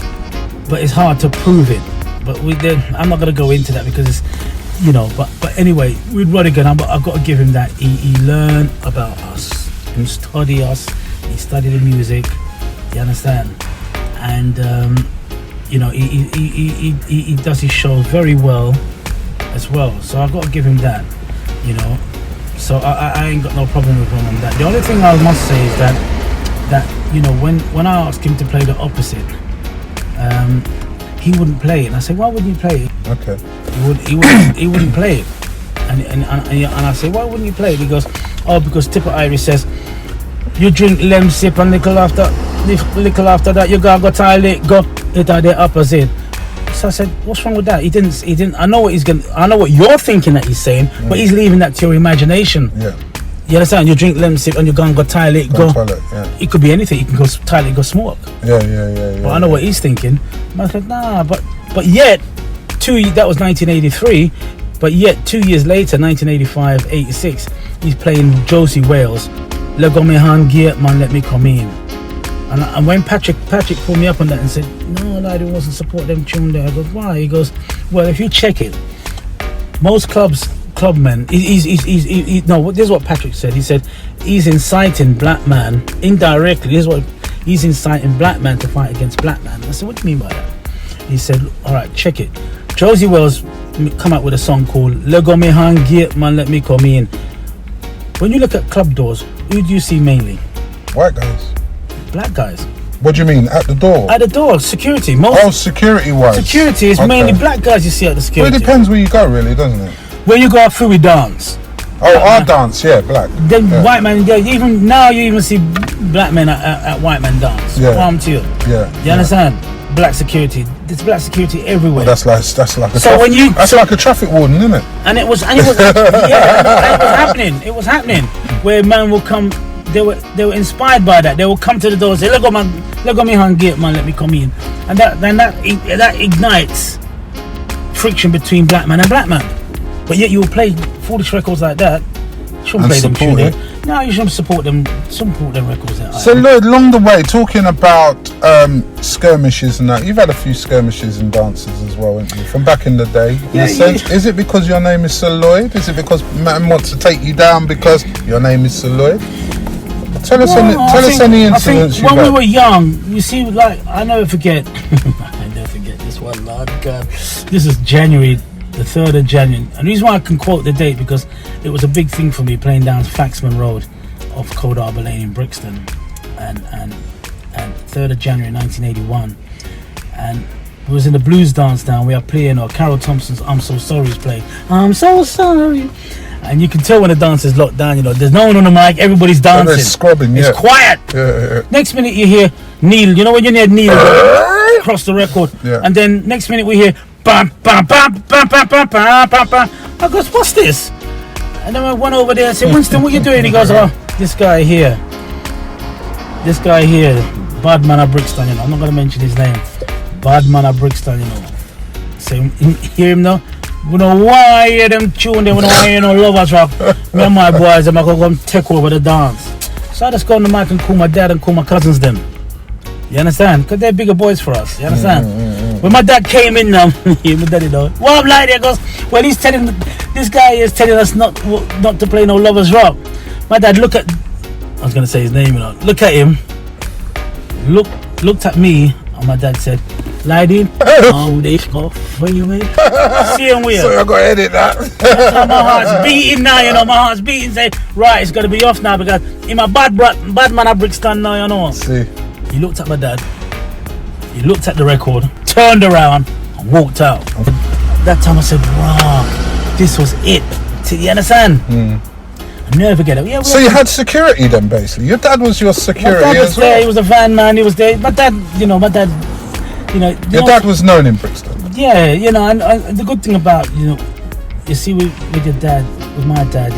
it's hard to prove it. But I'm not gonna go into that because it's, you know. But anyway, with Rodigan, I've got to give him that. He learned about us, he studied us, he studied the music. You understand? And you know, he does his shows very well as well. So I've got to give him that. You know. So I ain't got no problem with him on that. The only thing I must say is that you know, when I asked him to play the opposite, he wouldn't play it. And I said, why wouldn't you play it? Okay. He wouldn't play it. And I said, why wouldn't you play it? He goes, oh, because Tipper Irish says, you drink lem sip and little after that you go toilet, go it are the opposite. So I said, what's wrong with that? He didn't. I know what you're thinking that he's saying, but he's leaving that to your imagination. Yeah. You understand? You drink lemon sip and you go toilet, go. Yeah. It could be anything. You can go toilet, go smoke. Yeah. But I know what he's thinking. And I said, nah, but yet, that was 1983, but yet 2 years later, 1985-86, he's playing Josie Wales. Let go my hand, get man, let me come in. And when Patrick pulled me up on that and said, no, lad, he wasn't support them tune there. I go, why? He goes, well, if you check it, most clubmen, no, this is what Patrick said. He said he's inciting black man indirectly. This is what he's inciting black man to fight against black man. I said, what do you mean by that? He said, all right, check it. Josie Wells come out with a song called "Let Go Me Hand, Get Man, Let Me Come In." When you look at club doors, who do you see mainly? White guys. Black guys. What do you mean? At the door? At the door, security. Security wise. Security is mainly black guys you see at the security. Well, it depends where you go, really, doesn't it? When you go through, we dance. Oh, our dance, yeah, black. Then white man, even now you even see black men at white man dance. Yeah. Palm to you. Yeah. You understand? Black security. There's black security everywhere. Well, that's like a traffic warden, isn't it? And it was It was happening where man will come. They were inspired by that. They will come to the door and say, let go me hand gate, man, let me come in. And that ignites friction between black man and black man. But yet you will play foolish records like that. You shouldn't play them tune. No, you shouldn't support them records. So Lloyd, along the way, talking about skirmishes and that, you've had a few skirmishes and dances as well, haven't you? From back in the day. Is it because your name is Sir Lloyd? Is it because man wants to take you down because your name is Sir Lloyd? Tell us any incidents you've had. When we were young, you see, like, I never forget this one, Lord God. This is January, the 3rd of January. And the reason why I can quote the date, because it was a big thing for me playing down Faxman Road off Cold Harbour Lane in Brixton. And 3rd of January 1981. And we was in the blues dance down. We are playing, Carol Thompson's I'm So Sorry's playing. I'm so sorry. And you can tell when the dance is locked down, there's no one on the mic, everybody's dancing. It's scrubbing, It's quiet. Yeah. Next minute you hear Neil, when you hear Neil across the record. Yeah. And then next minute we hear bam, bam, bam, bam, bam, bam, bam, bam, bam. I goes, what's this? And then I went over there and said, Winston, what you doing? He goes, oh, this guy here, bad man of Brixton, I'm not going to mention his name. Bad man of Brixton, So hear him now? We don't want to hear them tune, we don't want to hear no lovers rock. Me and my boys, I'm going to come take over the dance. So I just go on the mic and call my dad and call my cousins them. You understand? Because they're bigger boys for us. You understand? When my dad came in now, my daddy though, what up, like that goes, well, this guy is telling us not to play no lovers rock. My dad I was going to say his name, look at him, looked at me, and my dad said, Lady, they go for you, mate. See him with. So I got to edit that. My heart's beating now, my heart's beating. Say, right, it's got to be off now because in my bad man of Brixton now, See. He looked at my dad. He looked at the record, turned around, and walked out. That time I said, wow, this was it. You understand? I never forget it. Yeah, so you had security then, basically. Your dad was your security. My dad was there. He was a van man. He was there. My dad. Your dad was known in Brixton. Yeah, and the good thing about you see with your dad, with my dad,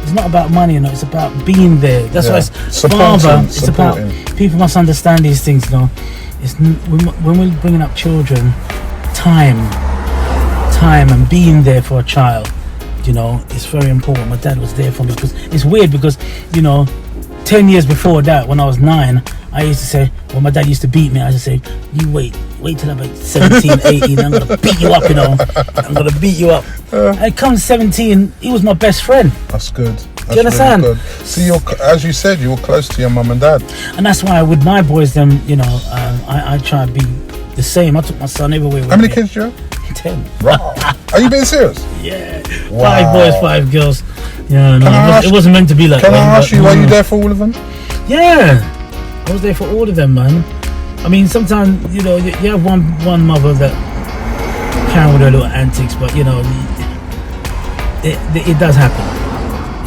it's not about money, you know. It's about being there. That's why it's father. It's about people must understand these things, you know. It's when we're bringing up children, time, and being there for a child, you know, it's very important. My dad was there for me, because it's weird because, you know, 10 years before that, when I was 9, I used to say, when my dad used to beat me, I used to say, you wait till I'm like 17, 18, I'm going to beat you up, you know. I'm going to beat you up. And come 17, he was my best friend. That's good. That's Do you understand? Really good. So as you said, you were close to your mum and dad. And that's why with my boys, them, you know, I try to be the same. I took my son everywhere with me. How many kids do you have? 10. Wow. Are you being serious? Yeah. Wow. 5 boys, 5 girls. Yeah, no, it wasn't meant to be like that. Can I ask you, were you there for all of them? Yeah. I was there for all of them, man. I mean, sometimes, you know, you have one mother that can with her little antics, but, you know, it does happen.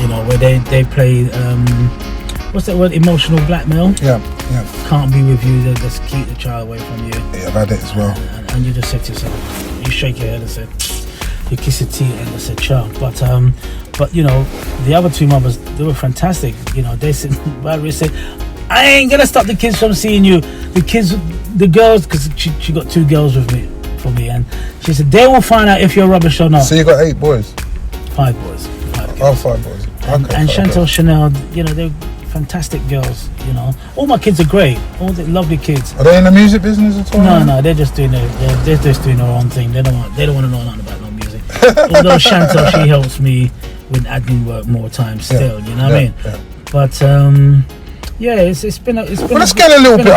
You know, where they play, what's that word, emotional blackmail? Yeah. Can't be with you, they just keep the child away from you. Yeah, I've had it as well. And you just say to yourself, you shake your head and say, you kiss your teeth and say, child. But you know, the other 2 mothers, they were fantastic. You know, they said, Valerie said, I ain't gonna stop the kids from seeing you. The girls, because she got 2 girls with me, for me, and she said, they will find out if you're rubbish or not. So you got 8 boys? 5 boys. 5 girls. Oh, 5 boys. And Chantal, Chanel, you know, they're fantastic girls, you know. All my kids are great. All the lovely kids. Are they in the music business at all? No, they're just doing they're just doing their own thing. They don't want to know nothing about no music. Although Chantal, she helps me with admin work more times still, you know what I mean? Yeah. But it's been let's get a little bit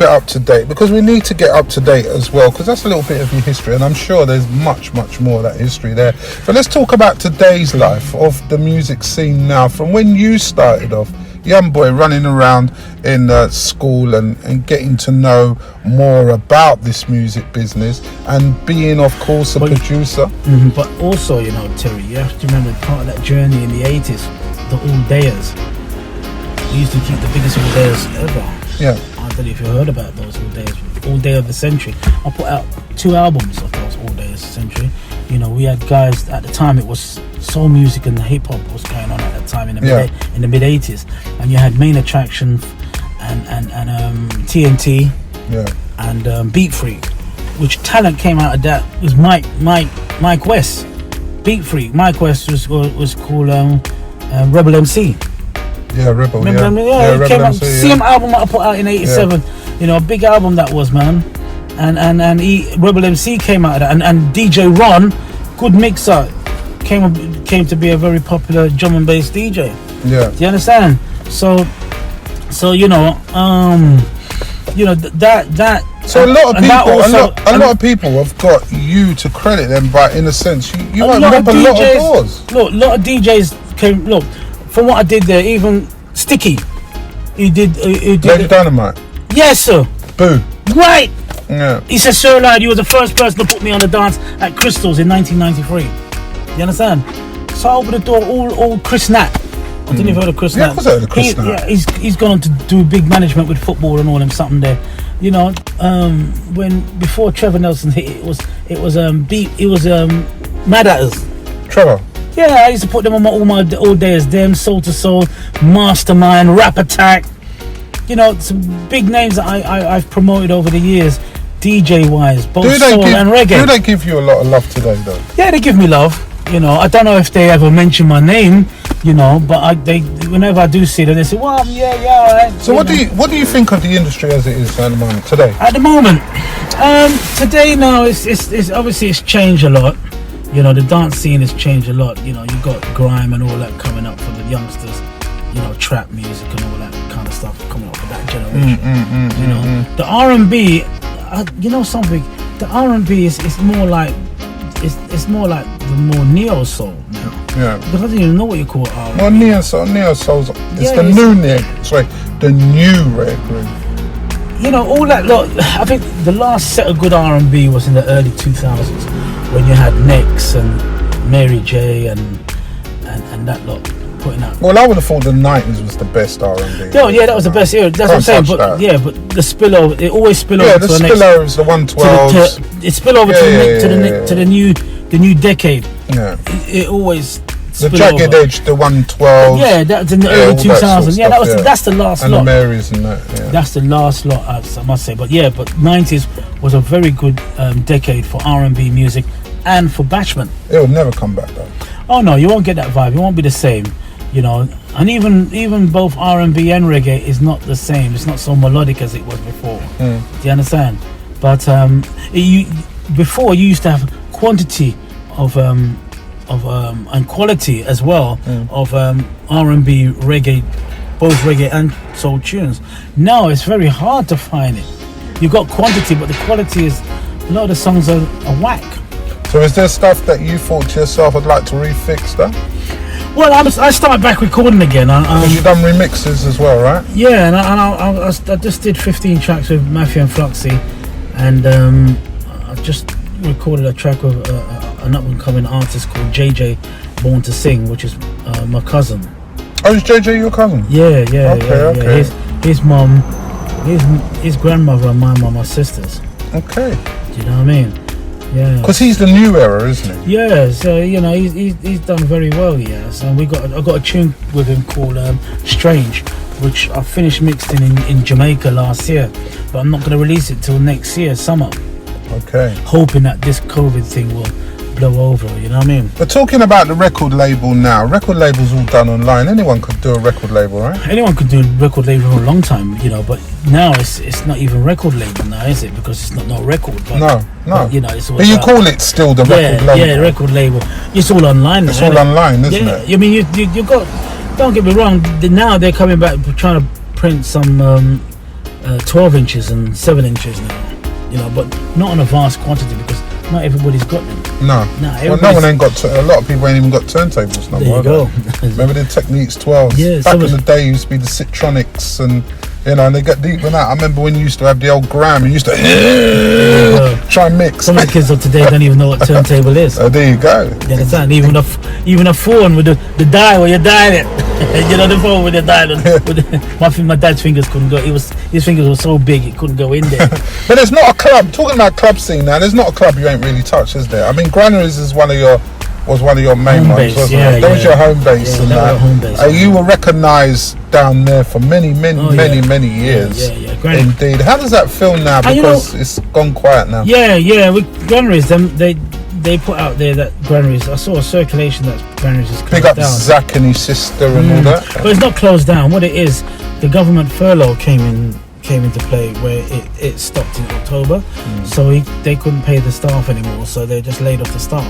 up to date, because we need to get up to date as well, because that's a little bit of your history, and I'm sure there's much more of that history there. But let's talk about today's life of the music scene now, from when you started off, young boy running around in school and getting to know more about this music business, and being, of course, a producer. But also, you know, Terry, you have to remember part of that journey in the 80s, the all-dayers. We used to keep the biggest all days ever. Yeah. I don't know if you heard about those all days. All day of the century. I put out 2 albums of those all days of the century. You know, we had guys at the time. It was soul music and hip hop was going on at that time in the mid 80s, and you had Main Attraction and TNT and Beat Freak, which talent came out of that was Mike West. Beat Freak. Mike West was called Rebel MC. Yeah, Rebel. Remember, Rebel came out, MC, same album I put out in '87. You know, a big album that was, man. And Rebel MC came out of that, and DJ Ron, good mixer, came to be a very popular drum and bass DJ. Yeah. Do you understand? So you know, that. So a lot of people have got you to credit them, but in a sense, you opened up a lot of doors. Look, a lot of DJs came. Look, from what I did there, even Sticky, he did Lady Dynamite. Yes, sir. Boo. Right. Yeah. He said, Sir Lloyd, you were the first person to put me on the dance at Crystals in 1993. You understand? So I opened the door. All Chris Nat. I don't know if you've heard of Chris Nat. Of course I heard of Chris Nat. Yeah, he's gone on to do big management with football and all them something there. You know, before Trevor Nelson hit, it was Mad Hatters. Trevor. Yeah, I used to put them on all days. Them, Soul to Soul, Mastermind, Rap Attack. You know, some big names that I've promoted over the years, DJ wise, both soul and reggae. Do they give you a lot of love today, though? Yeah, they give me love. You know, I don't know if they ever mention my name. You know, but whenever I do see them, they say, "Well, yeah, all right." So what do you think of the industry as it is at the moment today? At the moment, today now it's obviously it's changed a lot. You know, the dance scene has changed a lot. You know, you got grime and all that coming up for the youngsters. You know, trap music and all that kind of stuff coming up for that generation. You know, the R&B. You know something? The R&B is more like it's more like the more neo soul now. Yeah. Because I don't even know what you call R&B. Well, neo soul's the new reggae. You know, all that lot. I think the last set of good R&B was in the early 2000s when you had Nex and Mary J and that lot putting out. Well, I would have thought the 90s was the best R&B. Yeah, that was the best era. That's what I'm saying. But the spillover, it always spill over to the next. Yeah, the spillovers, the 112s. It spill over to the new decade. Yeah. It always The Jagged Edge, the 112. Yeah, that's in the early 2000s. Yeah, that's the last lot. And the Marys and that. Yeah. That's the last lot, I must say. But 90s was a very good decade for R&B music and for Bashment. It will never come back though. Oh no, you won't get that vibe. It won't be the same, And even both R&B and reggae is not the same. It's not so melodic as it was before. Do you understand? But before you used to have quantity of and quality as well of R&B, reggae, both reggae and soul tunes. Now it's very hard to find it. You got quantity, but the quality is, a lot of the songs are whack. So is there stuff that you thought to yourself I'd like to refix that? Well, I started back recording again. Because you've done remixes as well, right? Yeah, and I just did 15 tracks with Matthew and Fluxy, and I just recorded a track with an up-and-coming artist called JJ Born to Sing, which is my cousin. Oh, is JJ your cousin? Yeah. Okay. His mum, his grandmother and my mum are sisters. Okay. Do you know what I mean? Yeah. Because he's the new era, isn't he? Yeah, so he's done very well, yes. And I got a tune with him called Strange, which I finished mixing in Jamaica last year, but I'm not going to release it till next year, summer. Okay. Hoping that this COVID thing will blow over, you know what I mean? But talking about the record label now, record labels all done online. Anyone could do a record label, right? Anyone could do a record label for a long time, but now it's not even record label now, is it? Because it's not record. But, no. But, it's all but you call it still the record label. Yeah, record label. It's all online. It's all online, isn't it? I mean, you got. Don't get me wrong. Now they're coming back trying to print some 12 inches and 7 inches now. But not on a vast quantity because not everybody's got them. No one ain't got. A lot of people ain't even got turntables no more. There you go. Remember the Techniques 12s? Yeah, back in the day, used to be the Citronics and. And they got deep in that. I remember when you used to have the old Graham, you used to try and mix. Some of the kids of today don't even know what turntable is. Oh, there you go. You understand? Even a phone with the dial where you dial it. The phone with the dial. My dad's fingers couldn't go. His fingers were so big it couldn't go in there. But there's not a club. Talking about club scene now, there's not a club you ain't really touched, is there? I mean, Granaries is one of your main home ones, base, wasn't it? That was your home base. Yeah, that was home base. You were recognised down there for many years. Yeah. Indeed. How does that feel now? Because it's gone quiet now. Yeah. With Granaries, they put out there that Granaries. I saw a circulation that Granaries is closed down. Big up Zach and his sister and all that. But it's not closed down. What it is, the government furlough came into play where it stopped in October, so they couldn't pay the staff anymore. So they just laid off the staff.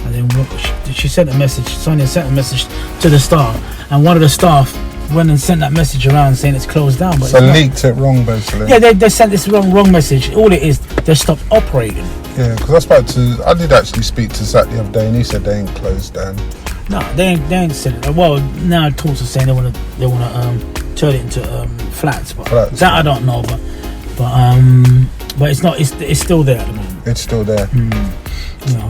And then she sent a message. Sonia sent a message to the staff, and one of the staff went and sent that message around saying it's closed down. But so leaked it wrong, basically. Yeah, they sent this wrong message. All it is, they stopped operating. Yeah, because I did actually speak to Zach the other day, and he said they ain't closed down. No, they ain't said it. Well, now talks are saying they want to turn it into flats, but that I don't know. But it's not. It's still there at the moment. It's still there.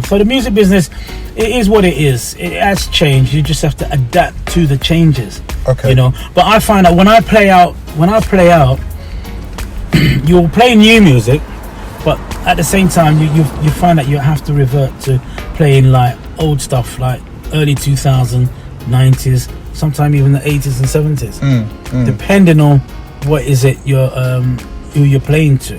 So the music business, it is what it is. It has changed. You just have to adapt to the changes. Okay. But I find that when I play out, you'll play new music, but at the same time, you find that you have to revert to playing like old stuff, like early 2000s, 90s, sometimes even the 80s and 70s, depending on what is it who you're playing to.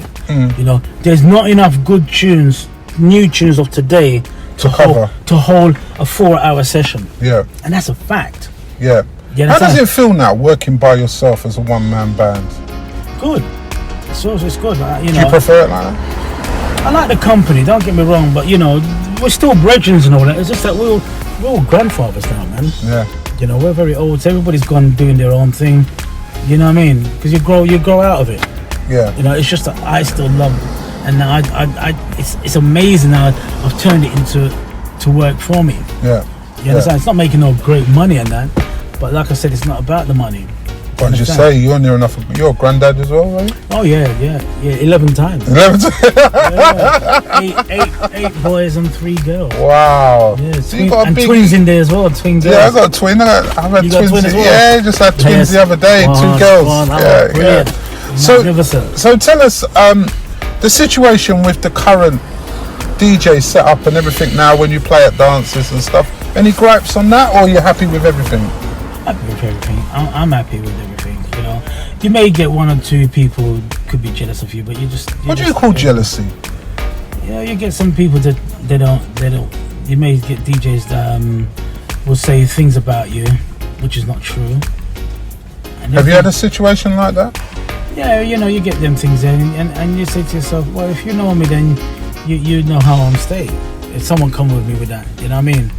There's not enough good tunes. New tunes of today to hold a 4-hour session. Yeah. And that's a fact. Yeah. How does it feel now working by yourself as a one-man band? Good. It's good. Do you prefer it like that? I like the company, don't get me wrong, but we're still brethren and all that. It's just that we're all grandfathers now, man. Yeah. We're very old, so everybody's gone doing their own thing. You know what I mean? Because you grow out of it. Yeah. It's just that I still love it. And now it's amazing how I've turned it to work for me. Yeah. You understand? It's not making no great money and that, but like I said, it's not about the money. What did you say? You're near enough. You're a granddad as well, right? Oh yeah. 11 times. 11 times. Eight boys and 3 girls. Wow. Yeah, so you got and twins in there as well. Twin girls. Yeah, I got a twin. I've had twins. As well? Yeah, just had twins the other day. 2 girls. Brilliant. So tell us. The situation with the current DJ setup and everything now when you play at dances and stuff, Any gripes on that, or are you happy with everything? Happy with everything. I'm happy with everything. You know, you may get one or two people who could be jealous of you, but What do you call jealousy? Yeah, you get some people that they don't. You may get DJs that will say things about you, which is not true. And have you had a situation like that? Yeah, you know, you get them things in, and you say to yourself, well, if you know me, then you know how I'm staying. If someone come with me with that, you know what I mean?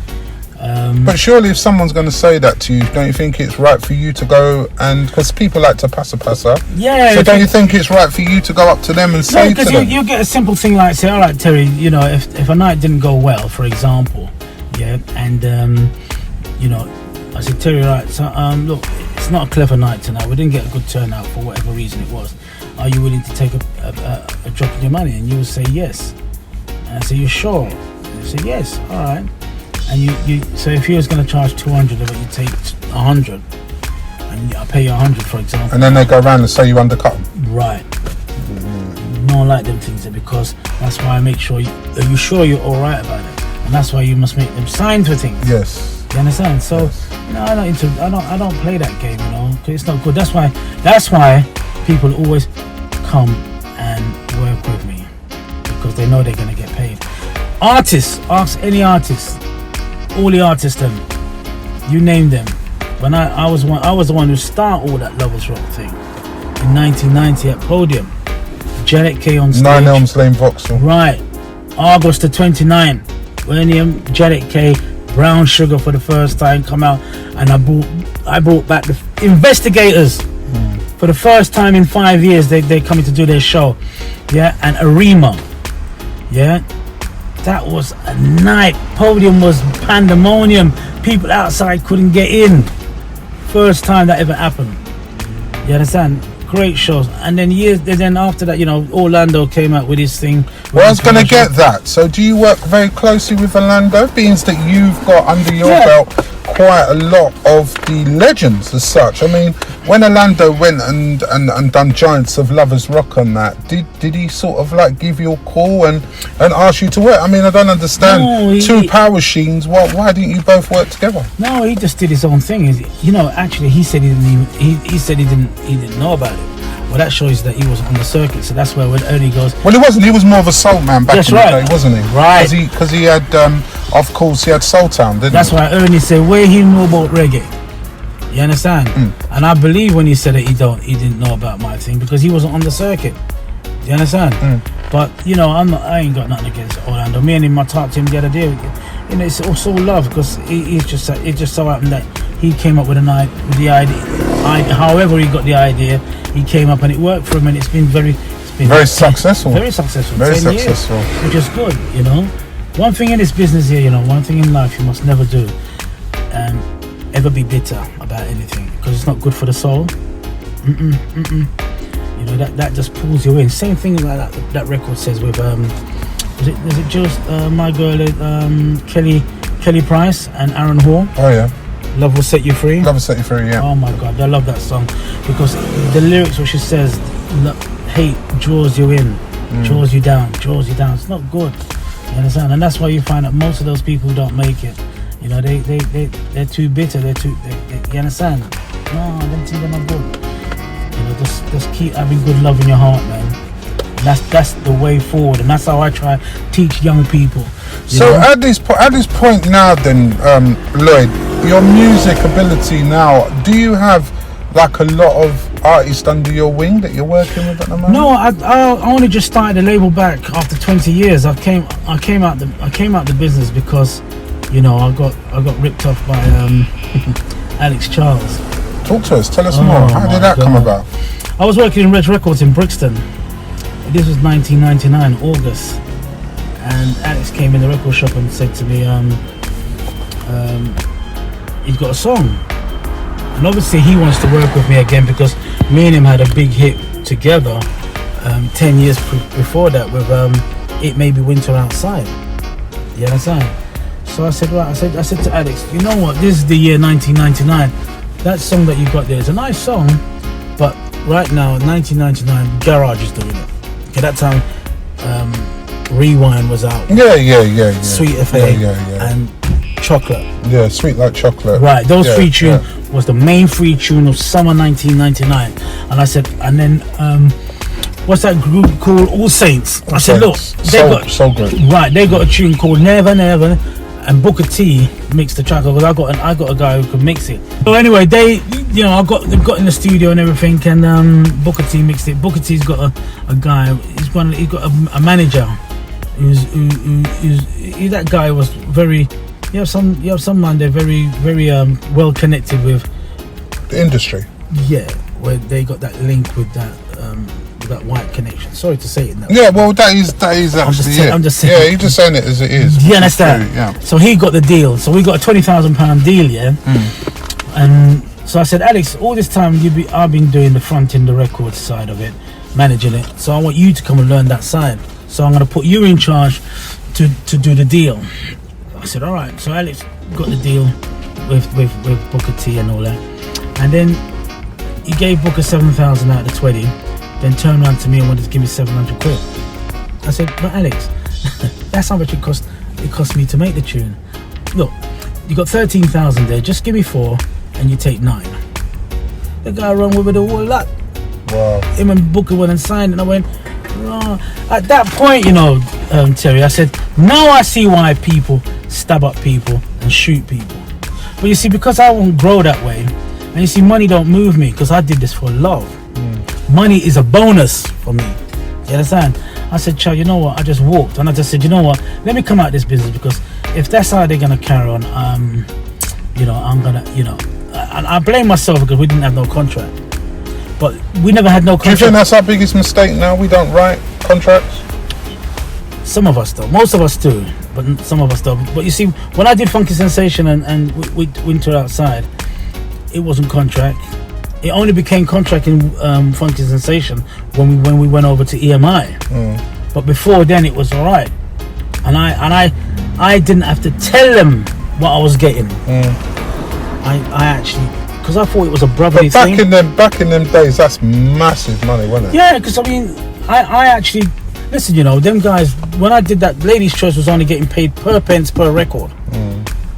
But surely if someone's going to say that to you, don't you think it's right for you to go and... Because people like to passa. Yeah. So don't you think it's right for you to go up to them and say to them? Because you get a simple thing like, say, all right, Terry, you know, if a night didn't go well, for example, yeah, and, you know, I said, Terry, right, so, look, it's not a clever night tonight. We didn't get a good turnout for whatever reason it was. Are you willing to take a drop in your money? And you would say yes. And I say, you sure? And you say, yes, all right. And you so if you was going to charge 200 of it, you take 100, and I pay you 100, for example. And then they go around and say you undercut them. Right. Don't like them things, because that's why I make sure are you sure you're all right about it, and that's why you must make them sign for things. Yes. You understand? So yes. you know, I don't play that game, you know, because it's not good. That's why people always come and work with me, because they know they're going to get paid. Artists, ask any artist. All the artists, them, you name them. When I was the one who started all that Lovers Rock thing in 1990 at Podium. Janet K on stage. 9 Elms Lane, Vauxhall. Right, August the 29th, when Janet K, Brown Sugar for the first time come out, and I brought back the Investigators for the first time in 5 years. They coming to do their show, yeah, and Arima, yeah. That was a night. Podium was pandemonium. People outside couldn't get in. First time that ever happened. You understand? Great shows. And then after that, you know, Orlando came out with his thing. Well, I was going to get that. So do you work very closely with Orlando? Being that you've got under your belt quite a lot of the legends as such. I mean, when Orlando went and done Giants of Lovers Rock on that, did he sort of like give you a call and ask you to work? I mean, I don't understand. No, two power machines. Why didn't you both work together? No, he just did his own thing. You know, actually, he said he didn't know about it. Well, that shows that he was on the circuit, so that's where when Ernie goes. Well, he wasn't. He was more of a soul man back in the day, wasn't he? Right. Because he had, of course, he had Soul Town, didn't he? That's why Ernie said, "Where he know about reggae?" You understand? And I believe when he said it, he didn't know about my thing, because he wasn't on the circuit. You understand? But you know, I ain't got nothing against Orlando. Me and him, I talked to him the other day. You know, it's also love, because it just so happened that he came up with the idea. However, he got the idea, he came up and it worked for him, and it's been very successful. Very successful. Very successful. Years, which is good, you know. One thing in this business here, you know, one thing in life you must never do, ever be bitter about anything, because it's not good for the soul. You know, that just pulls you in. Same thing like that record says with is it just my girl Kelly Price and Aaron Hall? Oh yeah. Love Will Set You Free. Love Will Set You Free, yeah. Oh my God, I love that song, because the lyrics, what she says, hate draws you in, draws you down. It's not good. You understand? And that's why you find that most of those people who don't make it, you know, they're too bitter. You understand? No, them things are not good. You know, just keep having good love in your heart, man. That's the way forward, and that's how I try to teach young people. So at this point now, then, Lloyd, your music ability now, do you have like a lot of artists under your wing that you're working with at the moment? No, I only just started the label back after 20 years. I came out the business because, you know, I got ripped off by Alex Charles. Talk to us. Tell us more. How did that come about? I was working in Red Records in Brixton. This was 1999, August, and Alex came in the record shop and said to me, he's got a song, and obviously he wants to work with me again, because me and him had a big hit together 10 years before that with It May Be Winter Outside. You understand? So I said, right, I said to Alex, you know what, this is the year 1999. That song that you got there is a nice song, but right now, 1999, Garage is doing it. Okay, that time, Rewind was out. Yeah. Sweet Affair. Yeah. And Chocolate. Yeah, Sweet Like Chocolate. Right, those Yeah, three tunes yeah. was the main free tune of summer 1999. And I said, and then what's that group called? All Saints. I said, look, so good. Right, they got a tune called Never Never, and Booker T mixed the track because I got a guy who could mix it. So anyway, they got in the studio and everything, and Booker T mixed it. Booker T's got a guy. He's got a manager. Who's that guy was very. You have some man they're very well connected with the industry. Yeah, where they got that link with that white connection. Sorry to say it that Yeah, well, that is actually it. I'm just saying. Yeah, you're just saying it as it is. Do you understand? True, yeah. So he got the deal. So we got a £20,000 deal, yeah. And so I said, Alex, all this time I've been doing the front end, the record side of it, managing it. So I want you to come and learn that side. So I'm going to put you in charge to do the deal. I said, all right. So Alex got the deal with Booker T and all that. And then he gave Booker 7,000 out of the 20. Then turned around to me and wanted to give me 700 quid. I said, but Alex, that's how much it cost me to make the tune. Look, you got 13,000 there. Just give me 4 and you take 9. The guy ran with it all lot. Wow. Him and Booker went and signed, and I went, oh. At that point, Terry, I said, now I see why people stab up people and shoot people. But you see, because I won't grow that way, and you see, money don't move me because I did this for love. Money is a bonus for me. You understand? I said, child, you know what? I just walked and I just said, you know what? Let me come out of this business, because if that's how they're gonna carry on, I'm gonna, and I blame myself because we didn't have no contract. But we never had no contract. Do you think that's our biggest mistake now? We don't write contracts? Some of us do. Most of us do, but some of us don't. But you see, when I did Funky Sensation and we Winter Outside, it wasn't contract. It only became contract in Funky Sensation when we went over to EMI. But before then, it was all right. And I didn't have to tell them what I was getting. I actually, because I thought it was a brotherly thing. Back in them days, that's massive money, wasn't it? Yeah, because I mean, I actually listen. Them guys. When I did that, Ladies' Choice was only getting paid per pence per record.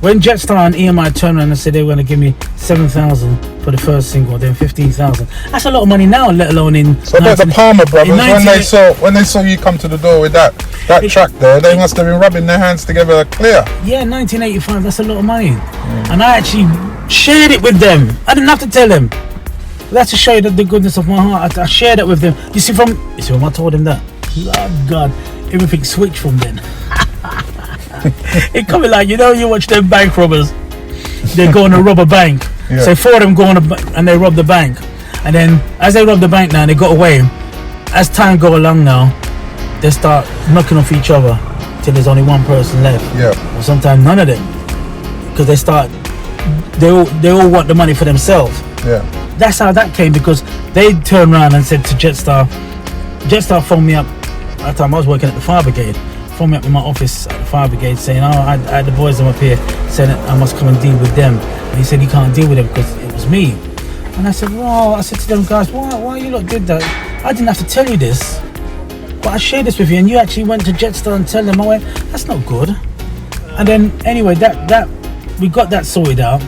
When Jetstar and EMI turned around and said they were going to give me 7,000 for the first single, then 15,000. That's a lot of money now, let alone in. So about the Palmer brothers, when they saw you come to the door with that track there, they must have been rubbing their hands together clear. Yeah, 1985. That's a lot of money, and I actually shared it with them. I didn't have to tell them. That's to show you the goodness of my heart. I shared it with them. You see when I told them that, Lord God, everything switched from then. It coming like, you watch them bank robbers. They go on to rob a bank. Yeah. So 4 of them go on and they rob the bank. And then as they rob the bank now, they got away. As time go along now, they start knocking off each other till there's only one person left. Yeah. Or sometimes none of them, because they all want the money for themselves. Yeah. That's how that came, because they turned around and said to Jetstar. Jetstar phoned me up. At the time I was working at the fire brigade. Phoned me up in my office at the fire brigade saying, I had the boys them up here saying that I must come and deal with them. And he said he can't deal with them because it was me. And I said, well, I said to them guys, why you lot did that? I didn't have to tell you this, but I shared this with you, and you actually went to Jetstar and tell them. I went, that's not good. And then anyway, that we got that sorted out.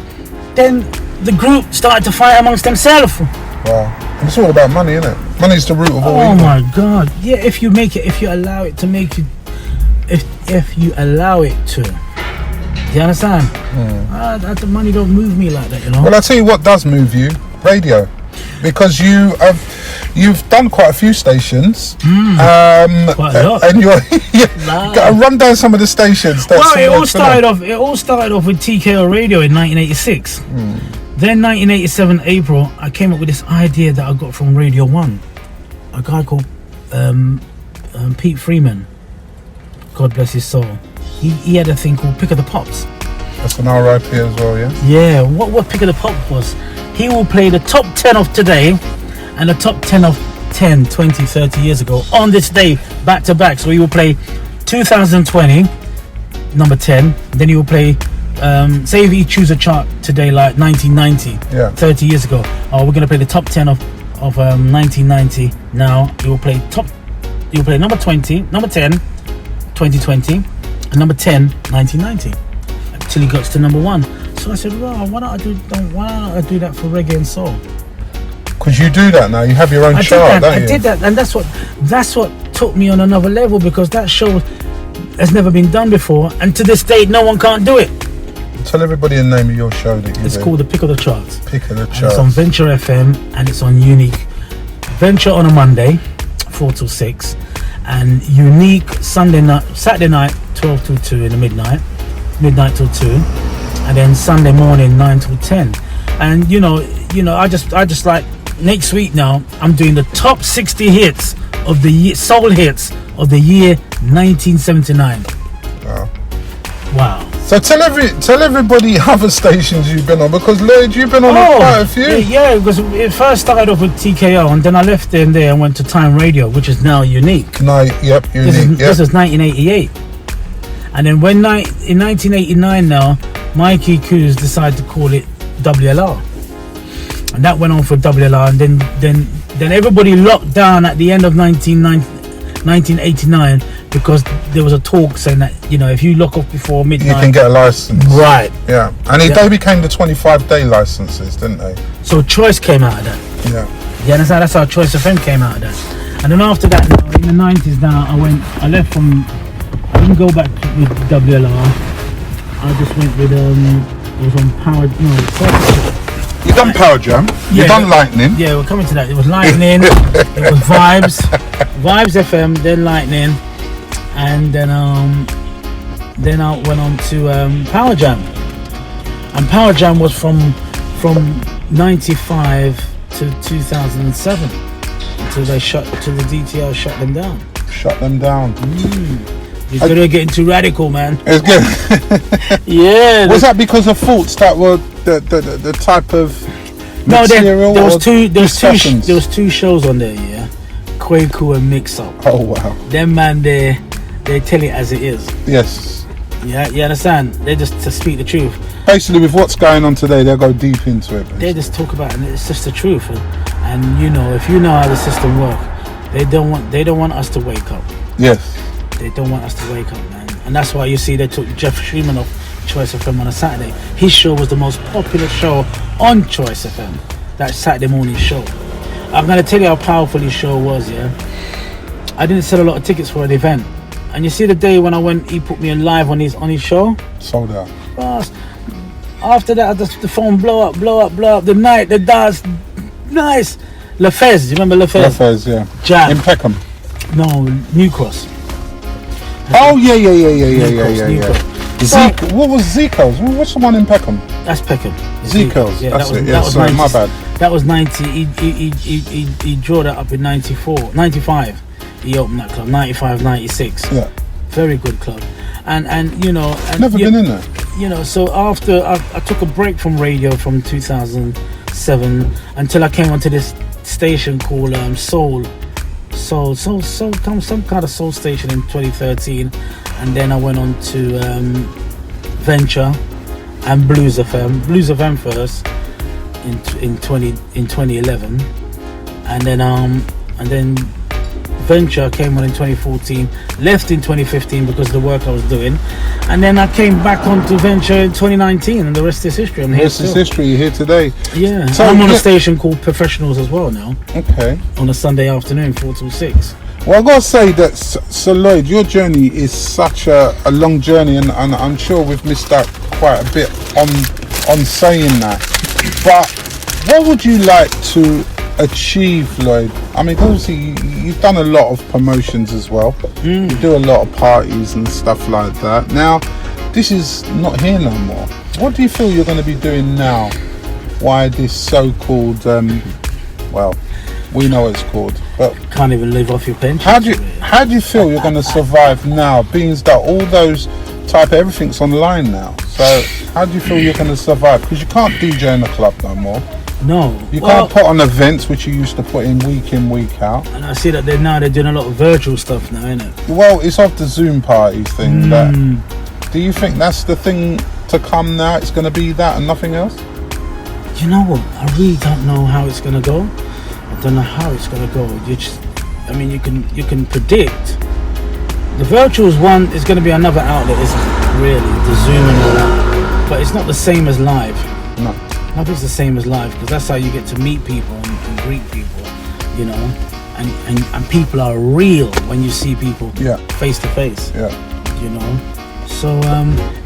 Then the group started to fight amongst themselves. Wow. It's all about money, isn't it? Money's the root of all evil. Oh my God. Yeah, if you allow it to make you, if you allow it to. Do you understand? The money don't move me like that, Well, I'll tell you what does move you: radio, because you've done quite a few stations. Quite a lot. And you're gotta run down some of the stations. It all started off with Tko Radio in 1986. Then 1987 April, I came up with this idea that I got from Radio 1. A guy called Pete Freeman, God bless his soul. He had a thing called Pick of the Pops. That's an RIP as well, yeah? Yeah, what Pick of the Pop was, he will play the top 10 of today and the top 10 of 10, 20, 30 years ago on this day, back to back. So he will play 2020, number 10, then he will play, say if he choose a chart today like 1990, 30 years ago, we're going to play the top 10 of 1990. Now he will play number 20, number 10, 2020, and number 10, 1990. till he got to number 1. So I said, well, why don't I do that for reggae and soul? Because you do that now. You have your own chart, don't you? I did that, and that's what took me on another level, because that show has never been done before, and to this day, no one can't do it. Tell everybody the name of your show that you It's do. called The Pick of the Charts. Pick of the And Charts. it's on Venture FM, and it's on Unique. Venture on a Monday, 4 till 6, and Unique Saturday night, 12 till 2 in the midnight till 2, and then Sunday morning 9 till 10. And you know, I just like, next week now, I'm doing the top 60 hits of the year, soul hits of the year 1979. Wow. So tell everybody other stations you've been on, because Lloyd, you've been on quite a few. Yeah, because it first started off with TKO, and then I left there and went to Time Radio, which is now Unique. No, yep, Unique. This is 1988. And then in 1989 now, Mikey Coos decided to call it WLR. And that went on for WLR, and then everybody locked down at the end of 1989, because there was a talk saying that, if you lock off before midnight, you can get a license. Right. Yeah. And they became the 25-day licenses, didn't they? So Choice came out of that. Yeah. You understand? That's how Choice FM came out of that. And then after that, now, in the 90s now, I left from, I didn't go back with WLR. I just went with, it was on Power, You done Power Jam. You done Lightning. Yeah, we're coming to that. It was Lightning. It was Vibes FM, then Lightning, and then I went on to Power Jam. And Power Jam was from 95 to 2007 until the DTR shut them down. Shut them down. You're gonna get too radical, man. It's good. Yeah. Was that because of thoughts that were the type of material? There was two shows on there, yeah. Kwaku and Mix Up. Oh wow. Them man, they tell it as it is. Yes. Yeah, you understand? They just to speak the truth. Basically, with what's going on today, they'll go deep into it. They just talk about it, and it's just the truth. And if you know how the system works, they don't want us to wake up. Yes. They don't want us to wake up, man. And that's why you see they took Jeff Schumann off Choice FM on a Saturday. His show was the most popular show on Choice FM, that Saturday morning show. I'm going to tell you how powerful his show was, yeah. I didn't sell a lot of tickets for an event. And you see the day when I went, he put me on live on his show? Sold out. Fast. After that, the phone blow up. The night, the dance, nice. Lefez, you remember Lefez? Lefez, yeah. Jam. In Peckham. No, New Cross. Oh, yeah. Cross. What was Zico's? What's the one in Peckham? That's Peckham. Zico's. Yeah, that's it. That was 90, my bad. That was 90. He drew that up in 94, 95. He opened that club. 95, 96. Yeah. Very good club. And Never been in there. So after I took a break from radio from 2007 until I came onto this station called some kind of soul station in 2013, and then I went on to Venture and Blues FM first in 2011, and then Venture came on in 2014, left in 2015 because of the work I was doing, and then I came back onto Venture in 2019, and the rest is history. I'm here. Rest is history. You're here today. Yeah. So I'm on a station called Professionals as well now. Okay. On a Sunday afternoon, 4 till 6. Well, I've got to say that, Sir Lloyd, your journey is such a long journey, and I'm sure we've missed out quite a bit on saying that. But what would you like to achieve, Lloyd? I mean, obviously you've done a lot of promotions as well. You do a lot of parties and stuff like that. Now, this is not here no more. What do you feel you're going to be doing now? Why this so-called, well, we know what it's called, but Can't even live off your pension. how do you feel you're going to survive now, being that all those everything's online now? So how do you feel you're going to survive? Because you can't DJ in the club no more. No. You can't put on events which you used to put in, week out. And I see that they're doing a lot of virtual stuff now, isn't it? Well, it's off the Zoom parties thing. Do you think that's the thing to come now? It's going to be that and nothing else? You know what? I really don't know how it's going to go. I don't know how it's going to go. You can predict. The virtuals one is going to be another outlet, isn't it? Really, the Zoom and all that. but it's not the same as live. No. Nothing's the same as live, because that's how you get to meet people and greet people, you know, and people are real when you see people face to face. Yeah. You know, so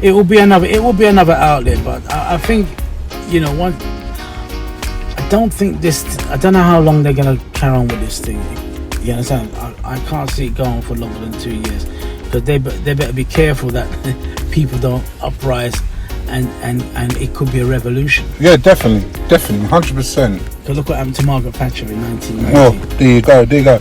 it will be another outlet, but I think, you know, I don't know how long they're gonna carry on with this thing. You understand? I can't see it going for longer than 2 years, because they better be careful that people don't uprise, and it could be a revolution. Yeah, definitely, 100%. So look what happened to Margaret Thatcher in 1990. Well, there you go.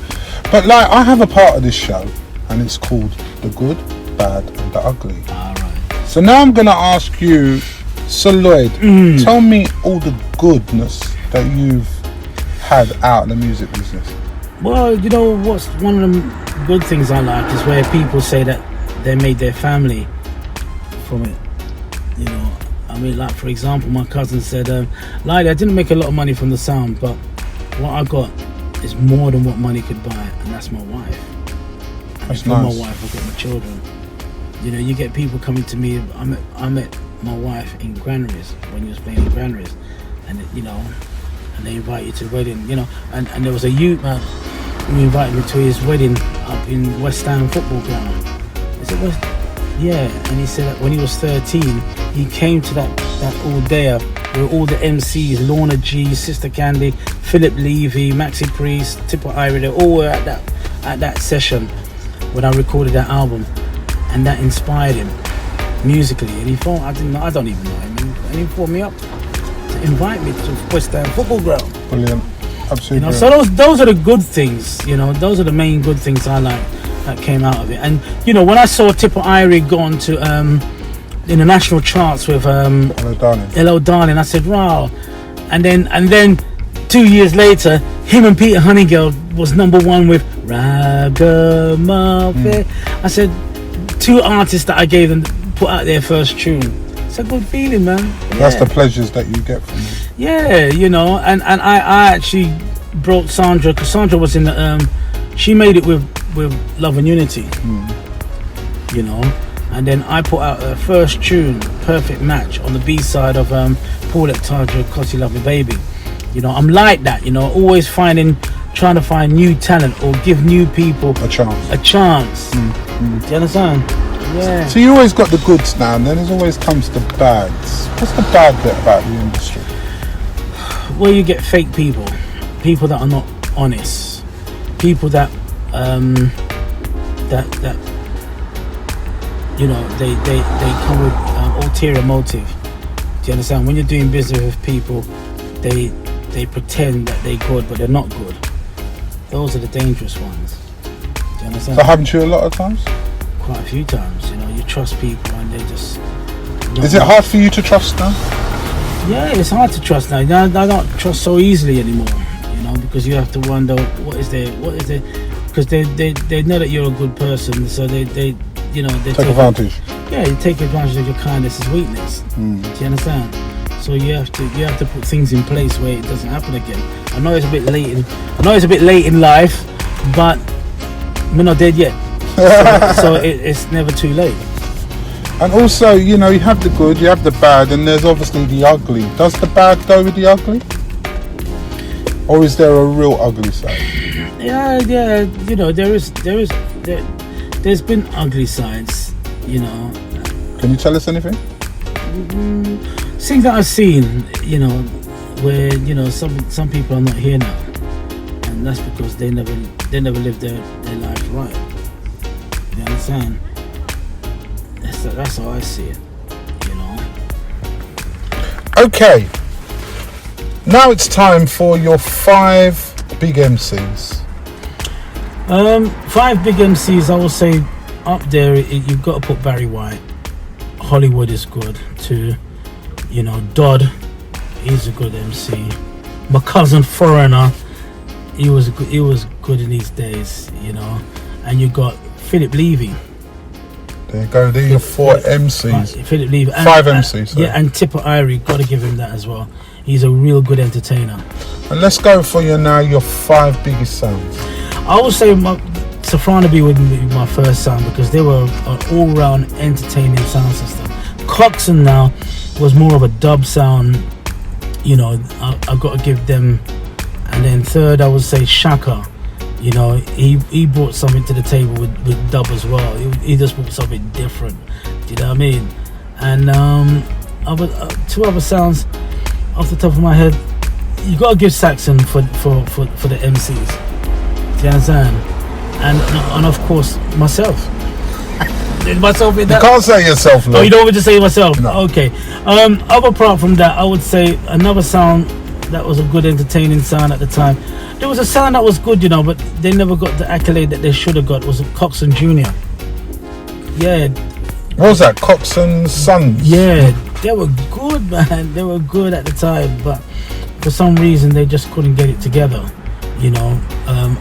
But like, I have a part of this show, and it's called The Good, Bad and the Ugly. All right. So now I'm gonna ask you, Sir Lloyd, tell me all the goodness that you've had out in the music business. Well, you know, what's one of the good things I like is where people say that they made their family from it. You know, I mean, like, for example, my cousin said, Lloyd, I didn't make a lot of money from the sound, but what I got is more than what money could buy, and that's my wife. And that's from nice. my wife, I've got my children. You know, you get people coming to me. I met my wife in granaries, when he was playing in granaries, and you know, and they invite you to the wedding, you know, and there was a youth man who invited me to his wedding up in West Ham football ground. Is it West? Yeah, and he said that when he was 13, he came to that all day with all the MCs, Lorna G, Sister Candy, Philip Levy, Maxi Priest, Tko Radio, they all were at that session when I recorded that album, and that inspired him musically. And he thought, I don't even know him, and he brought me up to invite me to West Ham football ground. Brilliant, absolutely. You know, so those are the good things. You know, those are the main good things I like that came out of it. And you know, when I saw Tko Radio go on to in the national charts with Hello Darling, I said, wow. And then 2 years later, him and Peter Honeygirl was #1 with Ragamuffin. I said, 2 artists that I gave them put out their first tune. It's a good feeling, man. Yeah. That's the pleasures that you get from it. Yeah, you know, and I actually brought Sandra, because Sandra was in the she made it with Love and Unity, you know, and then I put out her first tune, Perfect Match, on the B-side of Paul Ectagia, Cause You Love Me Baby. You know, I'm like that, you know, always trying to find new talent or give new people a chance. Do you understand? Yeah. So you always got the goods now, and then there's always comes the bads. What's the bad bit about the industry? Well, you get fake people that are not honest, people that you know, they come with ulterior motive. Do you understand? When you're doing business with people, they pretend that they're good, but they're not good. Those are the dangerous ones. Do you understand? That happened to you a lot of times? Quite a few times. You know, you trust people and they just... Is it hard for you to trust now? Yeah, it's hard to trust now. I don't trust so easily anymore. You know, because you have to wonder what is there, because they know that you're a good person, so they you know, they take advantage. Yeah, you take advantage of your kindness as weakness. Do you understand? So you have to put things in place where it doesn't happen again. I know it's a bit late in life, but we're not dead yet. so it's never too late. And also, you know, you have the good, you have the bad, and there's obviously the ugly. Does the bad go with the ugly? Or is there a real ugly side? Yeah, you know, there's been ugly sides, you know. Can you tell us anything? Things that I've seen, you know, where, you know, some people are not here now, and that's because they never lived their life right. You understand? That's how I see it, you know. Okay. Now it's time for your 5 big MCs. 5 big MCs, I will say up there, you've got to put Barry White. Hollywood is good too. You know, Dodd, he's a good MC. My cousin Foreigner, he was good in these days, you know. And you got Philip Levy. There you go. There are your 4 MCs. Philip Levy. 5 MCs. Sorry. Yeah, and Tko Radio, got to give him that as well. He's a real good entertainer. And let's go for your 5 biggest sounds. I would say Safranaby would be my first sound, because they were an all-round entertaining sound system. Coxsone now was more of a dub sound. You know, I've got to give them. And then third, I would say Shaka. You know, he brought something to the table with dub as well. He just brought something different. Do you know what I mean? And two other sounds off the top of my head. You got to give Saxon for the MCs. Do you understand? And of course myself. Myself in that. You can't say yourself, Lloyd. Oh, you don't want me to say myself? No. Okay. Apart from that, I would say another sound that was a good entertaining sound at the time. There was a sound that was good, you know, but they never got the accolade that they should have got. Was Coxsone Jr. Yeah. What was that? Coxsone Sons? Yeah, they were good, man. They were good at the time, but for some reason they just couldn't get it together, you know,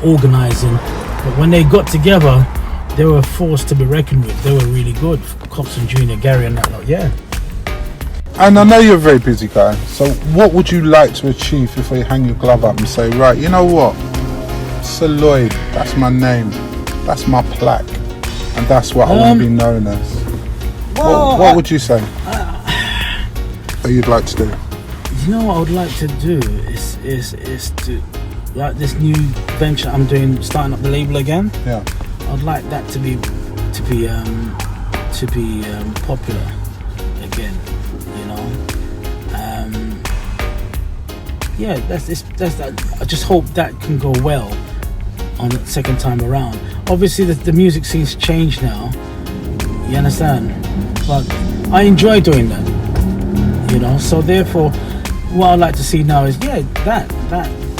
organising. But when they got together, they were a force to be reckoned with. They were really good. Coxsone Jr., Gary and that lot, yeah. And I know you're a very busy guy, so what would you like to achieve if you hang your glove up and say, right, you know what, Sir Lloyd, that's my name, that's my plaque, and that's what I want to be known as? Well, what would you say that you'd like to do? You know what I would like to do is to, like this new venture I'm doing, starting up the label again. Yeah. I'd like that to be popular again. You know. Yeah, that's that. I just hope that can go well on the second time around. Obviously, the music scene's changed now. You understand? But I enjoy doing that. You know. So therefore, what I'd like to see now is that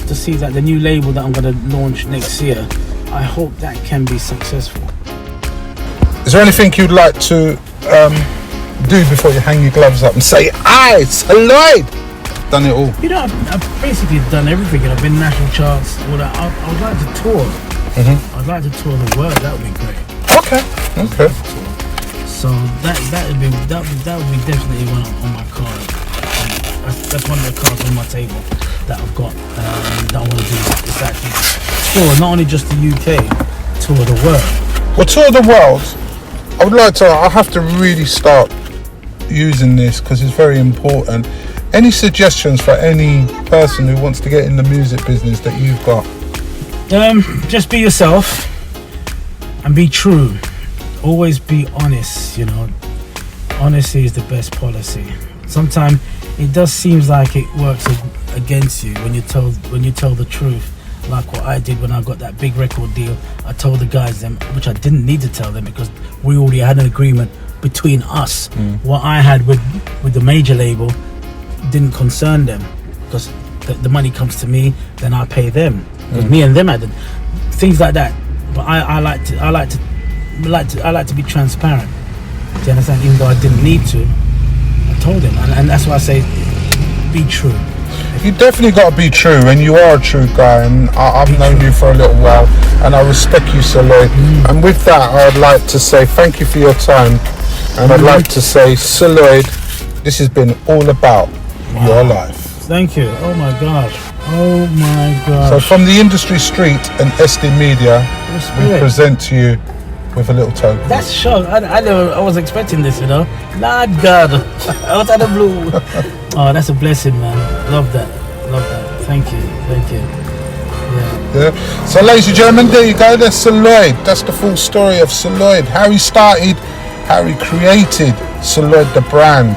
to see that the new label that I'm going to launch next year. I hope that can be successful. Is there anything you'd like to do before you hang your gloves up and say, "I, Sir Lloyd, done it all"? You know, I've basically done everything. I've been national charts. All that. I would like to tour. I'd like to tour the world. That would be great. Okay. So that would be definitely one on my card. That's one of the cards on my table that I've got that I want to do. It's actually tour not only just the UK, tour the world. Well, tour the world. I have to really start using this because it's very important. Any suggestions for any person who wants to get in the music business that you've got? Just be yourself and be true. Always be honest, you know. Honesty is the best policy. Sometimes it does seem like it works against you when you tell the truth. Like what I did when I got that big record deal. I told the guys them, which I didn't need to tell them because we already had an agreement between us. What I had with the major label didn't concern them because the money comes to me, then I pay them. Because me and them had things like that. But I like to be transparent. Do you understand? Even though I didn't need to, I told him, and that's why I say, be true. You definitely got to be true, and you are a true guy, and I've known you for a little while, and I respect you, Sir Lloyd. And with that, I'd like to say thank you for your time, and I'd like to say, Sir Lloyd, this has been all about your life. Thank you. Oh my gosh. Oh my gosh. So from the Industry Street and SD Media, we present to you with a little token. That's shock. I was expecting this, you know. Lord God. Out of the blue. Oh, that's a blessing, man. Love that. Thank you. Yeah. So ladies and gentlemen, there you go. That's Sir Lloyd. That's the full story of Sir Lloyd. How he started, how he created Sir Lloyd the brand.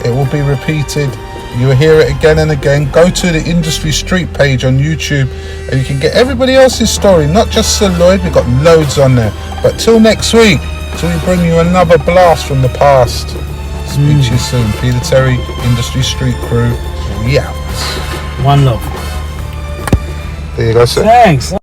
It will be repeated. You'll hear it again and again. Go to the Industry Street page on YouTube and you can get everybody else's story, not just Sir Lloyd. We've got loads on there. But till next week, till we bring you another blast from the past. Speak to you soon. Peter Terry, Industry Street crew. We out. One love. There you go, sir. Thanks.